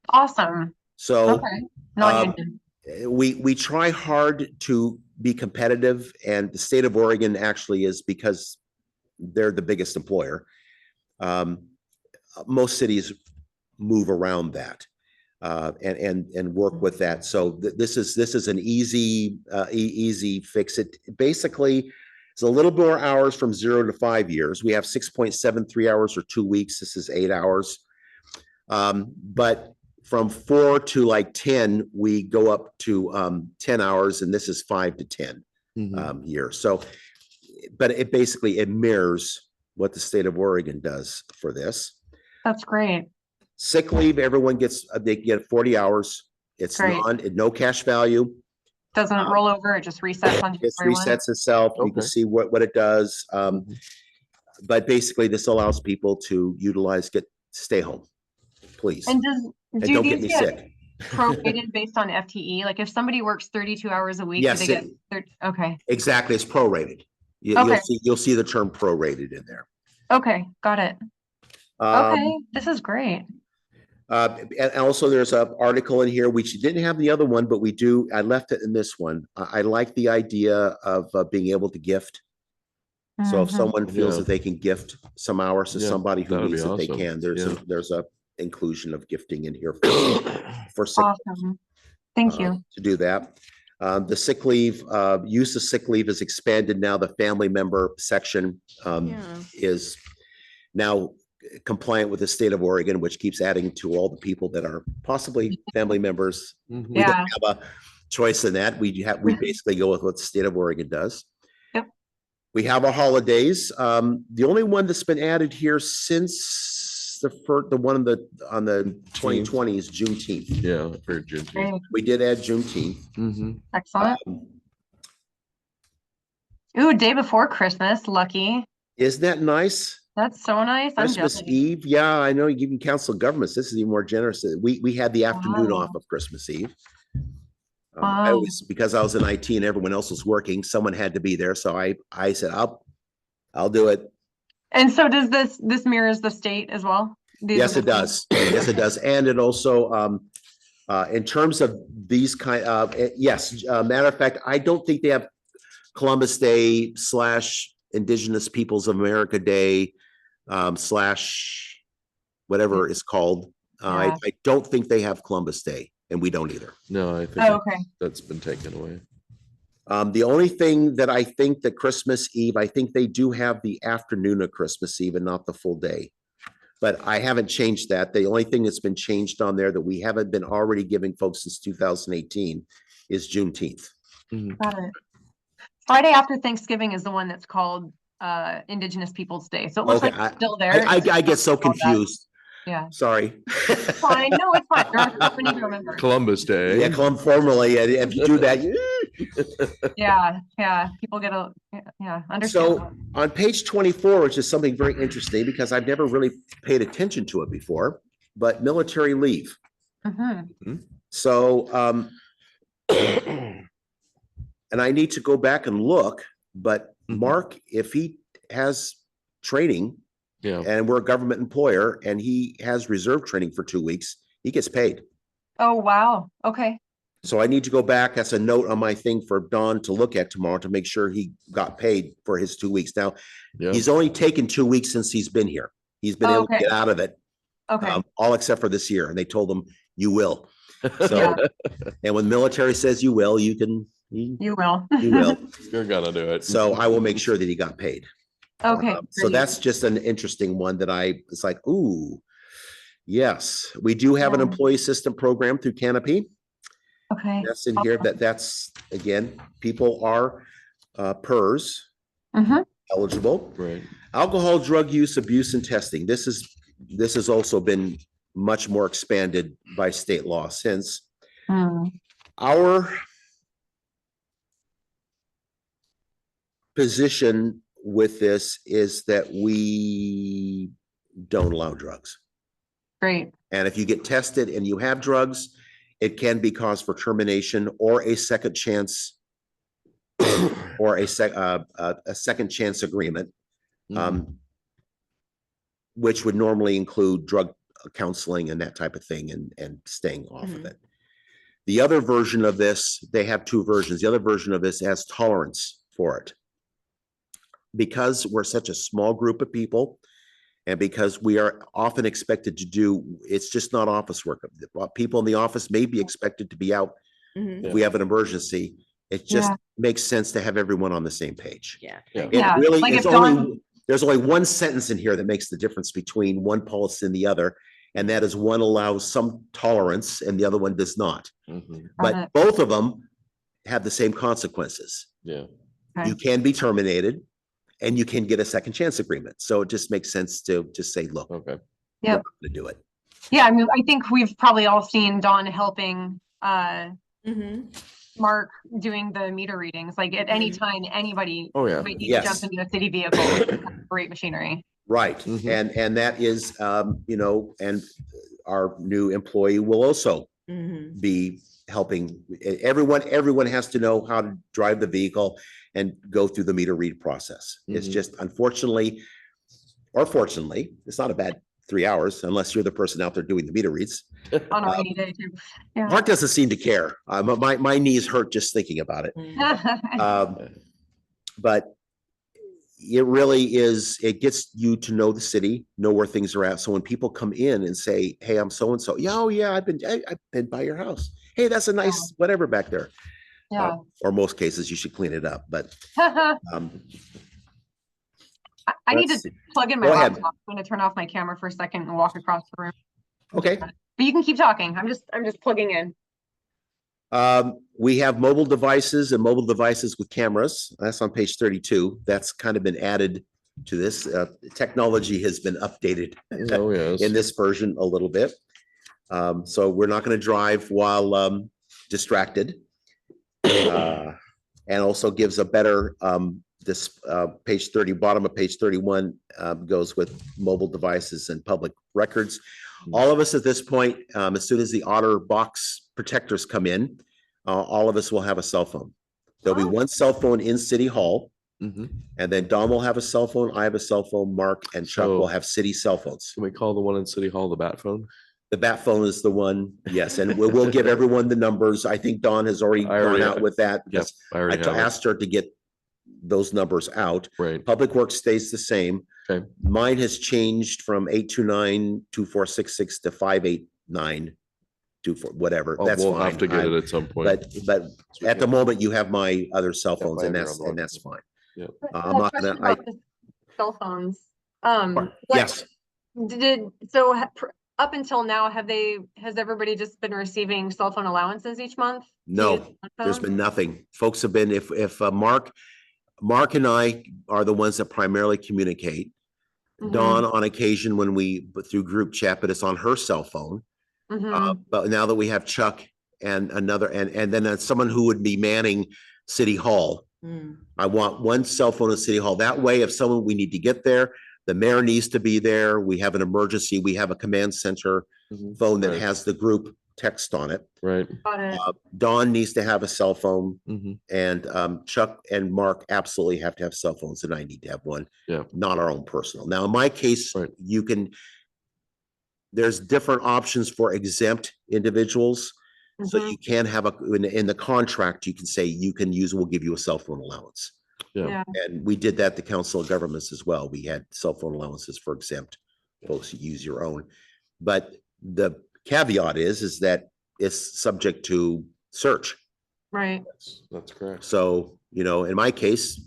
Awesome, So okay, non-union. we try hard to be competitive, and the state of Oregon actually is, because they're the biggest employer. Most cities move around that and work with that. So this is an easy fix. It basically is a little more hours from 0 to 5 years. We have 6.73 hours or 2 weeks. This is 8 hours. But from 4 to like 10, we go up to 10 hours, and this is 5 to 10 Mhm. years. So, but it basically, it mirrors what the state of Oregon does for this. That's great. Sick leave, everyone gets, they get 40 hours. It's Great. no cash value. Doesn't roll over, it just resets on It everyone. resets itself. You can Okay. see what it does. But basically, this allows people to stay home, please. And And do don't get these me get sick. prorated based on FTE? Like if somebody works 32 hours a week, do Yes, they get, okay, Exactly, it's prorated. Okay. You'll see the term prorated in there. okay, got it. Um, Okay, this is great. And also there's an article in here, which you didn't have the other one, but I left it in this one. I like the idea of being able to gift. So if Mhm. someone feels Yeah. that they can gift some hours to Yeah, somebody who that'd be needs it, they awesome. can. Yeah. There's a inclusion of gifting in here for sick. Awesome. Thank you. To do that. The sick leave, use of sick leave is expanded now. The family member section Yeah. is now compliant with the state of Oregon, which keeps adding to all the people that are possibly family members. Mhm. We don't Yeah. have a choice in that. We basically go with what the state of Oregon does. Yep. We have our holidays. The only one that's been added here since the one on the 2020 is Juneteenth. Yeah, for Juneteenth. Great. We did add Juneteenth. Mhm. Excellent. Um, Ooh, day before Christmas, lucky. Isn't that nice? That's so nice. I'm Christmas jealous. Eve. Yeah, I know you even council governments. This is even more generous. We had the afternoon Wow. off of Christmas Eve. I Wow. always, because I was in IT and everyone else was working, someone had to be there. So I said, I'll do it. And so does this mirrors the state as well? These Yes, are it the does. Yes, it does. And it also, in terms of these kind of, yes, matter of fact, I don't think they have Columbus Day / Indigenous Peoples of America Day / whatever it's called. Yeah. I don't think they have Columbus Day, and we don't either. No, I think Oh, okay. that's been taken away. The only thing that I think that Christmas Eve, I think they do have the afternoon of Christmas Eve and not the full day. But I haven't changed that. The only thing that's been changed on there that we haven't been already giving folks since 2018 is Juneteenth. Mhm. Got it. Friday after Thanksgiving is the one that's called Indigenous Peoples' Day. So it looks Okay, like it's still there. I It's just get so not called that. confused. Yeah. Sorry. Fine. No, it's fine. There are so many to remember. Columbus Day. Yeah, formally, if you do that, Yeah. People get understand. So on page 24, which is something very interesting because I've never really paid attention to it before, but military leave. Mhm. So, and I need to go back and look, but Mhm. Mark, if he has training Yeah. and we're a government employer and he has reserve training for 2 weeks, he gets paid. Oh, wow. Okay. So I need to go back. That's a note on my thing for Don to look at tomorrow to make sure he got paid for his 2 weeks. Now, Yeah. he's only taken 2 weeks since he's been here. He's been Oh, able to okay. get out of it, Okay. all except for this year. And they told him, you will. So, Yeah. and when the military says you will, you You will. will. You're gonna do it. So I will make sure that he got paid. Okay. So great. that's just an interesting one that it's like, ooh, yes, we do have an Yeah. employee assistance program through Canopy. Okay. That's in here. That's again, people are PERS Mhm. eligible. Right. Alcohol, drug use, abuse, and testing. This has also been much more expanded by state law since Mm. our position with this is that we don't allow drugs. Great. And if you get tested and you have drugs, it can be cause for termination or a second chance or a second chance agreement, Mhm. which would normally include drug counseling and that type of thing and staying off of Mhm. it. The other version of this, they have 2 versions. The other version of this has tolerance for it. Because we're such a small group of people and because we are often expected to do, it's just not office work. People in the office may be expected to be out Mhm. if we have an emergency. It just Yeah. makes sense to have everyone on the same page. Yeah. Yeah. It Yeah, really like is if only, there's only one sentence in here that makes the difference between one policy and the other. And that is one allows some tolerance and the other one does not. Mhm. Got But it. both of them have the same consequences. Yeah. Okay. You can be terminated and you can get a second chance agreement. So it just makes sense to just say, look, we're Okay. Yep. not gonna do it. Yeah, I mean, I think we've probably all seen Dawn helping Mhm. Mark doing the meter readings. Like at any Mhm. time, anybody Oh, yeah. might need to jump Yes. into a city vehicle, great machinery. Right. Mhm. And that is, and our new employee will also Mhm. be helping. Everyone has to know how to drive the vehicle and go through the meter read process. It's Mhm. just unfortunately, or fortunately, it's not a bad 3 hours unless you're the person out there doing the meter reads. On a rainy day too. Yeah. Mark doesn't seem to care. My knees hurt just thinking about it. Mhm. But it really is, it gets you to know the city, know where things are at. So when people come in and say, hey, I'm so-and-so, yeah, oh yeah, I've been by your house. Hey, that's a nice whatever back there. Yeah. Or most cases you should clean it up, but um, I need to Let's see. plug in my Go ahead. laptop. I'm gonna turn off my camera for a second and walk across the room. Okay. But you can keep talking. I'm just plugging in. We have mobile devices and mobile devices with cameras. That's on page 32. That's kind of been added to this. Technology has been updated Oh, yes. in this version a little bit. So we're not going to drive while distracted. And also gives a better, this page 30, bottom of page 31 goes with mobile devices and public records. All of us at this point, as soon as the OtterBox protectors come in, all of us will have a cell phone. There'll be Oh. one cell phone in City Hall, Mhm. and then Don will have a cell phone, I have a cell phone, Mark and Chuck So- will have city cell phones. Can we call the one in City Hall the bat phone? The bat phone is the one, yes, and we'll give everyone the numbers. I think Dawn has already I already gone out have- with that. Yep, because I I already have it. asked her to get those numbers out. Right, Public Works stays the same. okay, Mine has changed from 829-2466 to 589-24, whatever. That's we'll fine. have to get it at some point. But So we at the can- moment, you have my other cell Yeah, phones mine and are on the one. that's fine. Yep. I'm not Question gonna, about the cell phones. What- yes, Up until now, has everybody just been receiving cell phone allowances each month? to use no, one there's phone? been nothing. Folks have been, if Mark and I are the ones that primarily communicate. Mhm, Dawn on occasion when but through group chat, but it's on her cell phone. mhm. But now that we have Chuck and another, and then someone who would be manning City Hall, Mm. I want one cell phone in City Hall. That way, if we need to get there, the mayor needs to be there. We have an emergency. We have a command center Mhm. phone that Right, has the group text on it. Right. Got it. Dawn needs to have a cell phone, Mhm. and Chuck and Mark absolutely have to have cell phones, and I need to have one. Yeah. Not our own personal. Now, in my case, Right. there's different options for exempt individuals. So Mhm, you can have in the contract, you can say we'll give you a cell phone allowance. Yeah. Yeah, And we did that to Council of Governments as well. We had cell phone allowances for exempt folks who use your own. But the caveat is that it's subject to search. right. That's correct. So, in my case,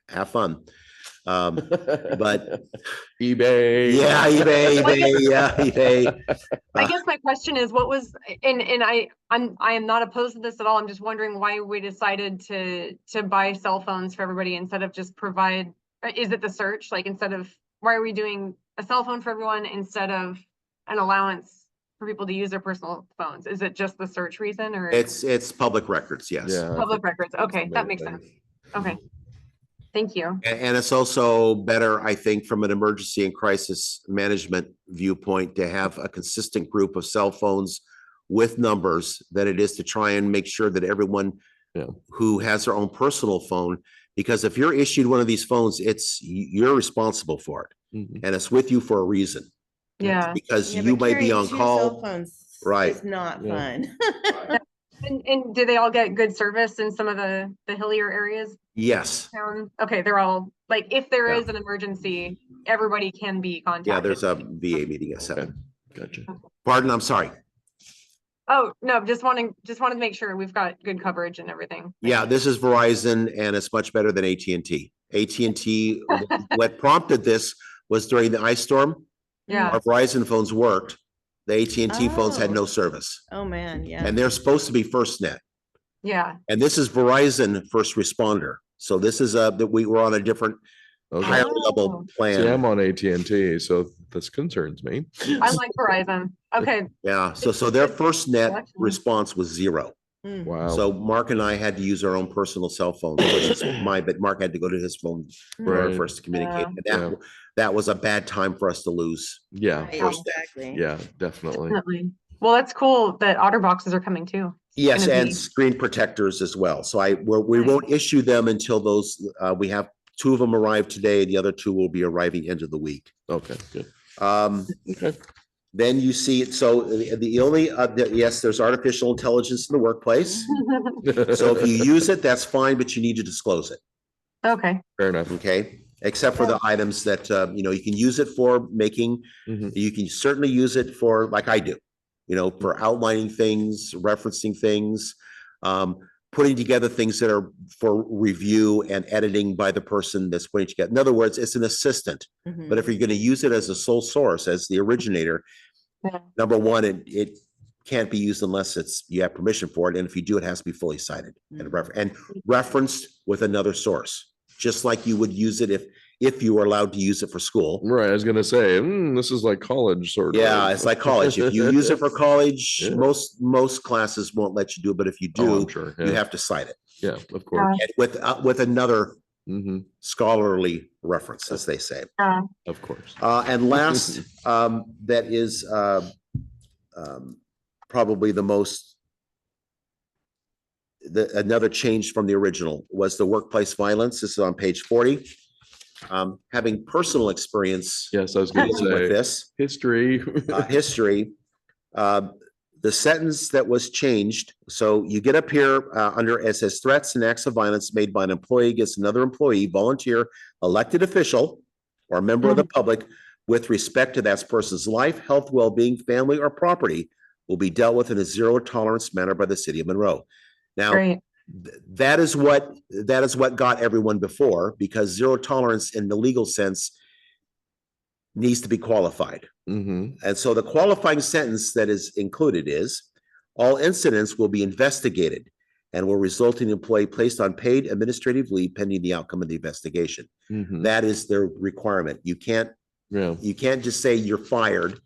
have fun. But eBay. yeah, eBay. I guess my question is, what was, and I am not opposed to this at all. I'm just wondering why we decided to buy cell phones for everybody instead of just provide, is it the search? Like why are we doing a cell phone for everyone instead of an allowance for people to use their personal phones? Is it just the search reason or? It's public records, yes. Yeah. I Public think records. that's Okay, the that main makes thing. sense. Okay. Thank you. And it's also better, I think, from an emergency and crisis management viewpoint to have a consistent group of cell phones with numbers than it is to try and make sure that everyone Yeah. who has their own personal phone, because if you're issued one of these phones, you're responsible for it Mhm. and it's with you for a reason. Yeah. Because Yeah, you but might be carrying on 2 call. cell phones Right. is not Yeah. fun. And do they all get good service in some of the hillier areas? Yes. Town? Okay, they're all, like, if there Yeah. is an emergency, everybody can be contacted. Yeah, there's a VA meeting at 7. Gotcha. Pardon, I'm sorry. Oh, no, just wanted to make sure we've got good coverage and everything. Yeah, this is Verizon and it's much better than AT&T. AT&T, what prompted this was during the ice storm, Yeah, our Verizon phones worked. The AT&T phones had no Oh. service Oh, man, yeah. and they're supposed to be FirstNet. yeah, And this is Verizon First Responder. So this is that we were on a different Okay. higher Oh. level See, I'm plan. on AT&T, so this concerns me. I like Verizon. Okay, Yeah, so their FirstNet Selection. response was 0. Mm. Wow. So Mark and I had to use our own personal cell phones, which is mine, but Mark had to go to his phone Right. for us to communicate. Yeah. And that was a bad time for us to lose. Yeah, Right, First, exactly. yeah, definitely. definitely. Well, that's cool that OtterBoxes are coming too. Yes, gonna and be- screen protectors as well. So we Nice. won't issue them until those, we have 2 of them arrive today. The other 2 will be arriving end of the week. Okay, good. Okay. Okay. Then you see, so the only, yes, there's artificial intelligence in the workplace. So if you use it, that's fine, but you need to disclose it, Okay, Fair enough. okay? Except for the items that, you can use it for making, Mhm. you can certainly use it for, like I do, for outlining things, referencing things. putting together things that are for review and editing by the person that's putting together. In other words, it's an assistant. Mhm. But if you're going to use it as a sole source, as the originator, Yeah. number one, it can't be used unless you have permission for it. And if you do, it has to be fully cited and referenced with another source, just like you would use it if you were allowed to use it for school. Right, I was gonna say, this is like college sort of. Yeah, it's like college. If you use it for college, Yeah. most classes won't let you do it, but if you Oh, do, I'm sure, you yeah, have to cite it yeah, of course. and with another Mhm, scholarly reference, as they say. of course. And last, that is probably the most, another change from the original was the workplace violence. This is on page 40. Having personal experience Yes, I was gonna dealing with say, this history. history, the sentence that was changed. So you get up here under, it says threats and acts of violence made by an employee against another employee, volunteer, elected official, or member of the public with respect to that person's life, health, well-being, family, or property will be dealt with in a zero tolerance manner by the city of Monroe. Now, Great. that is what got everyone before, because zero tolerance in the legal sense needs to be qualified. Mhm, And so the qualifying sentence that is included is, all incidents will be investigated and will result in an employee placed on paid administrative leave pending the outcome of the investigation. mhm, That is their requirement. You can't just say you're fired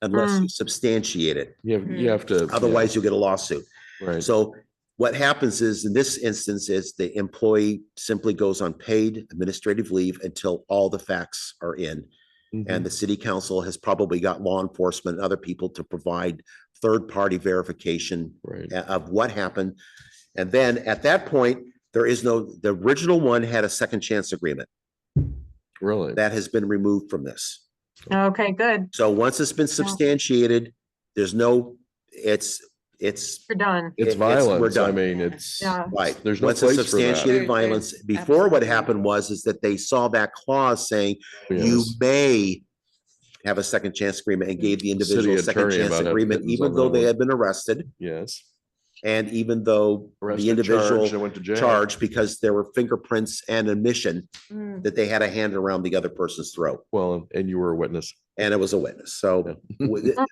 unless you substantiate it. you have to. Otherwise, you'll get a lawsuit. yeah, right, So what happens is, in this instance, is the employee simply goes on paid administrative leave until all the facts are in. mhm, And the city council has probably got law enforcement and other people to provide third-party verification right, of what happened. And then at that point, the original one had a second chance agreement. really, That has been removed from this. Okay, good. So once it's been substantiated, it's You're done. it's we're violence, I done. mean, it's, Yeah. right. There's no Once it's place for that. substantiated violence, before what happened is that they saw that clause saying you yes, may have a second chance agreement and gave the individual City a second attorney chance about it, agreement, mittens even on though that they one. had been arrested yes. and even though the Arrested, individual charged, and went to jail. charged because there were fingerprints and admission Mm. that they had a hand around the other person's throat, Well, and you were a witness. and it was a witness. So Yeah.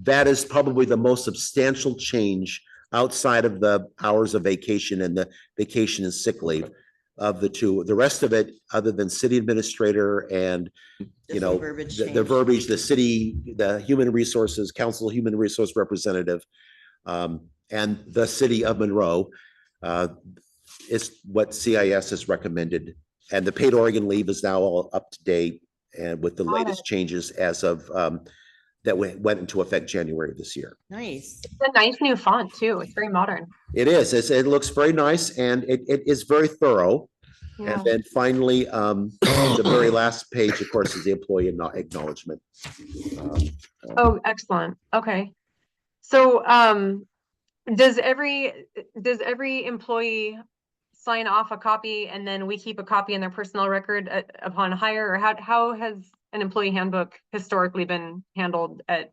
that is probably the most substantial change outside of the hours of vacation and the vacation and sick leave of the two. The rest of it, other than city administrator and, Just the verbiage the change. verbiage, the human resources, council, human resource representative, and the city of Monroe, is what CIS has recommended. And the paid Oregon leave is now all up to date and with the Got latest changes as of, that went into effect January of this year. Nice. It's a nice new font too. It's very modern. It is, it looks very nice and it is very thorough. Yeah. And then finally, the very last page, of course, is the employee acknowledgement. Oh, excellent. Okay. So, does every employee sign off a copy and then we keep a copy in their personnel record upon hire? Or how has an employee handbook historically been handled at?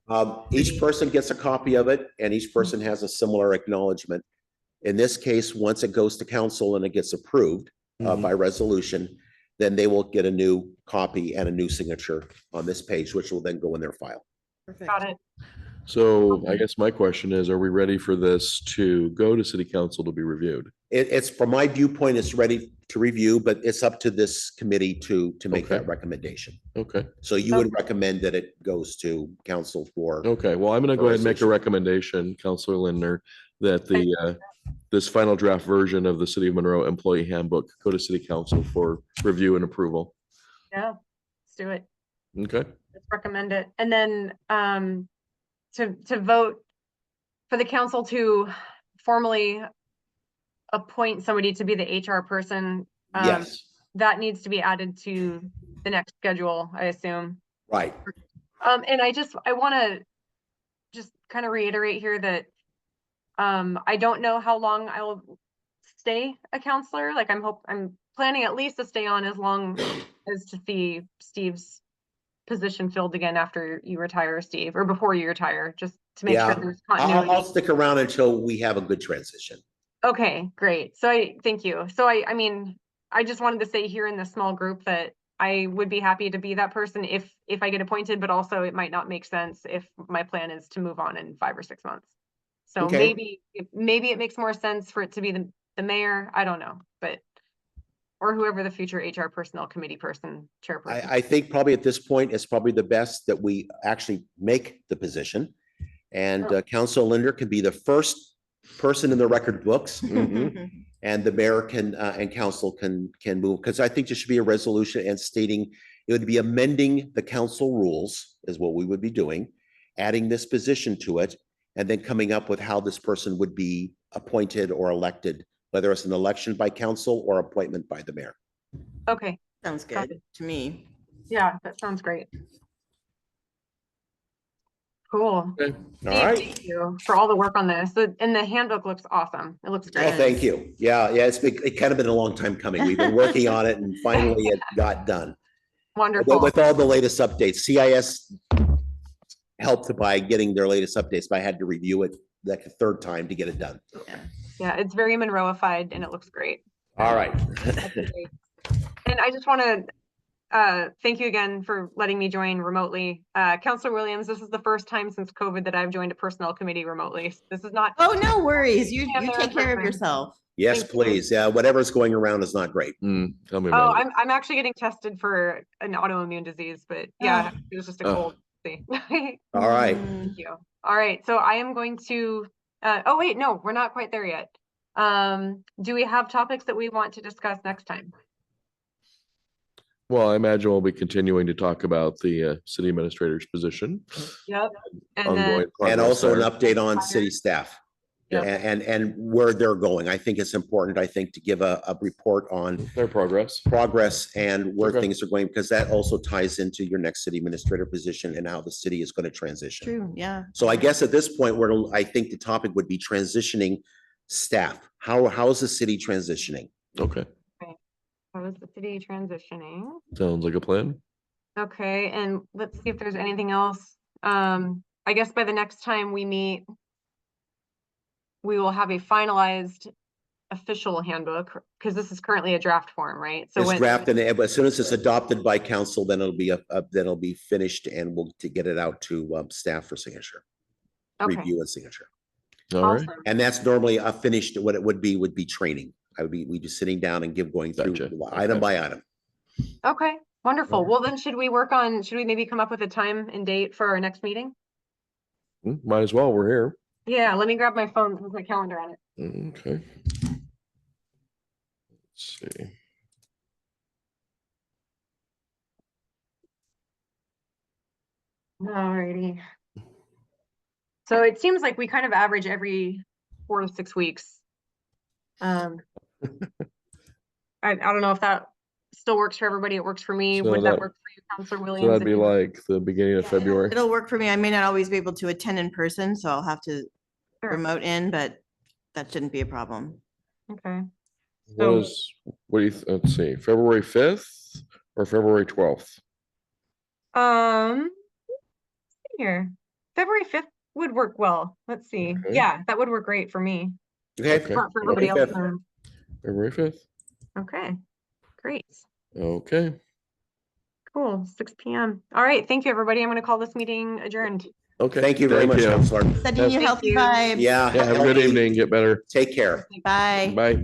Each person gets a copy of it and each person has a similar acknowledgement. In this case, once it goes to council and it gets approved Mhm. by resolution, then they will get a new copy and a new signature on this page, which will then go in their file. Perfect. Got it. So I guess my question is, are we ready for this to go to city council to be reviewed? It's from my viewpoint, it's ready to review, but it's up to this committee to make Okay. that recommendation. Okay, So you would recommend that it goes to council for, okay, well, I'm gonna go ahead and make a Resolution. recommendation, Counselor Lindner, that this final draft version of the City of Monroe Employee Handbook go to city council for review and approval. Yeah, let's do it. Okay, Let's recommend it. And then, to vote for the council to formally appoint somebody to be the HR person. yes, That needs to be added to the next schedule, I assume. right. And I want to just kind of reiterate here that I don't know how long I will stay a counselor. Like I'm planning at least to stay on as long as to see Steve's position filled again after you retire, Steve, or before you retire, just to make Yeah. sure there's I'll continuity. stick around until we have a good transition. Okay, great. So thank you. So I mean, I just wanted to say here in this small group that I would be happy to be that person if I get appointed, but also it might not make sense if my plan is to move on in 5 or 6 months. So Okay. maybe it makes more sense for it to be the mayor. I don't know, but or whoever the future HR personnel committee person, chairperson. I think probably at this point, it's probably the best that we actually make the position. And Sure. Council Linder can be the first person in the record books. Mhm. And the mayor can, and council can move, because I think there should be a resolution and stating, it would be amending the council rules is what we would be doing, adding this position to it, and then coming up with how this person would be appointed or elected, whether it's an election by council or appointment by the mayor. Okay, Sounds Got good to me. yeah, that sounds great. Cool. Okay. All Steve, right. thank you for all the work on this. And the handbook looks awesome. It looks Oh, great. thank you. Yeah, it kind of been a long time coming. We've been working on it and finally it got done. Wonderful. With all the latest updates, CIS helped by getting their latest updates, but I had to review it like a third time to get it done. Yeah, it's very Monroeified and it looks great. All right. That's great. And I just want to thank you again for letting me join remotely. Councilor Williams, this is the first time since COVID that I've joined a personnel committee remotely. This is not. Oh, no worries. You Yeah, they're take care of person. yourself. Yes, Thank you. please. Yeah, whatever's going around is not great. Tell me Oh, about it. I'm actually getting tested for an autoimmune disease, but yeah, it was just a Oh. cold. See. All right. Mm, Thank you. All right, so I am going to, oh wait, no, we're not quite there yet. Do we have topics that we want to discuss next time? Well, I imagine we'll be continuing to talk about the city administrator's position. Yep. And then, ongoing And progress also an there. update on city staff. Yep. And where they're going. I think it's important, I think, to give a report on Their progress. progress and where Okay. things are going, because that also ties into your next city administrator position and how the city is going to transition. True, yeah. So I guess at this point, I think the topic would be transitioning staff. How is the city transitioning? Okay, how is the city transitioning? sounds like a plan. Okay, and let's see if there's anything else. I guess by the next time we meet, we will have a finalized official handbook, because this is currently a draft form, right? So It's when, drafted, and as soon as it's adopted by council, then it'll be finished and we'll to get it out to staff for signature, okay, review and signature. All right, awesome. And that's normally a finished, what it would be training. We'd be sitting down and going through Gotcha. item Okay. by item. Okay, wonderful. Alright. Well, then should we maybe come up with a time and date for our next meeting? Might as well, we're here. Yeah, let me grab my phone with my calendar on it. Okay. Let's see. Alrighty. So it seems like we kind of average every 4 to 6 weeks. I don't know if that still works for everybody. It works for me. So Would that that- work for you, Counselor So Williams? that'd be like the beginning of February. It'll work for me. I may not always be able to attend in person, so I'll have to Sure. remote in, but that shouldn't be a problem. Okay. What is, what do you, let's see, February 5th or February 12th? Let's see here, February 5th would work well. Let's see. Okay. Yeah, that would work great for me. Okay. Okay. For everybody else. February February 5th. Okay, great. Okay. Cool, 6 p.m. All right, thank you, everybody. I'm gonna call this meeting adjourned. Okay. Thank you very much, Counselor. Sending you Thank healthy you. vibes. Yeah. Yeah, have a good healthy. evening. Get better. Take care. Bye. Bye.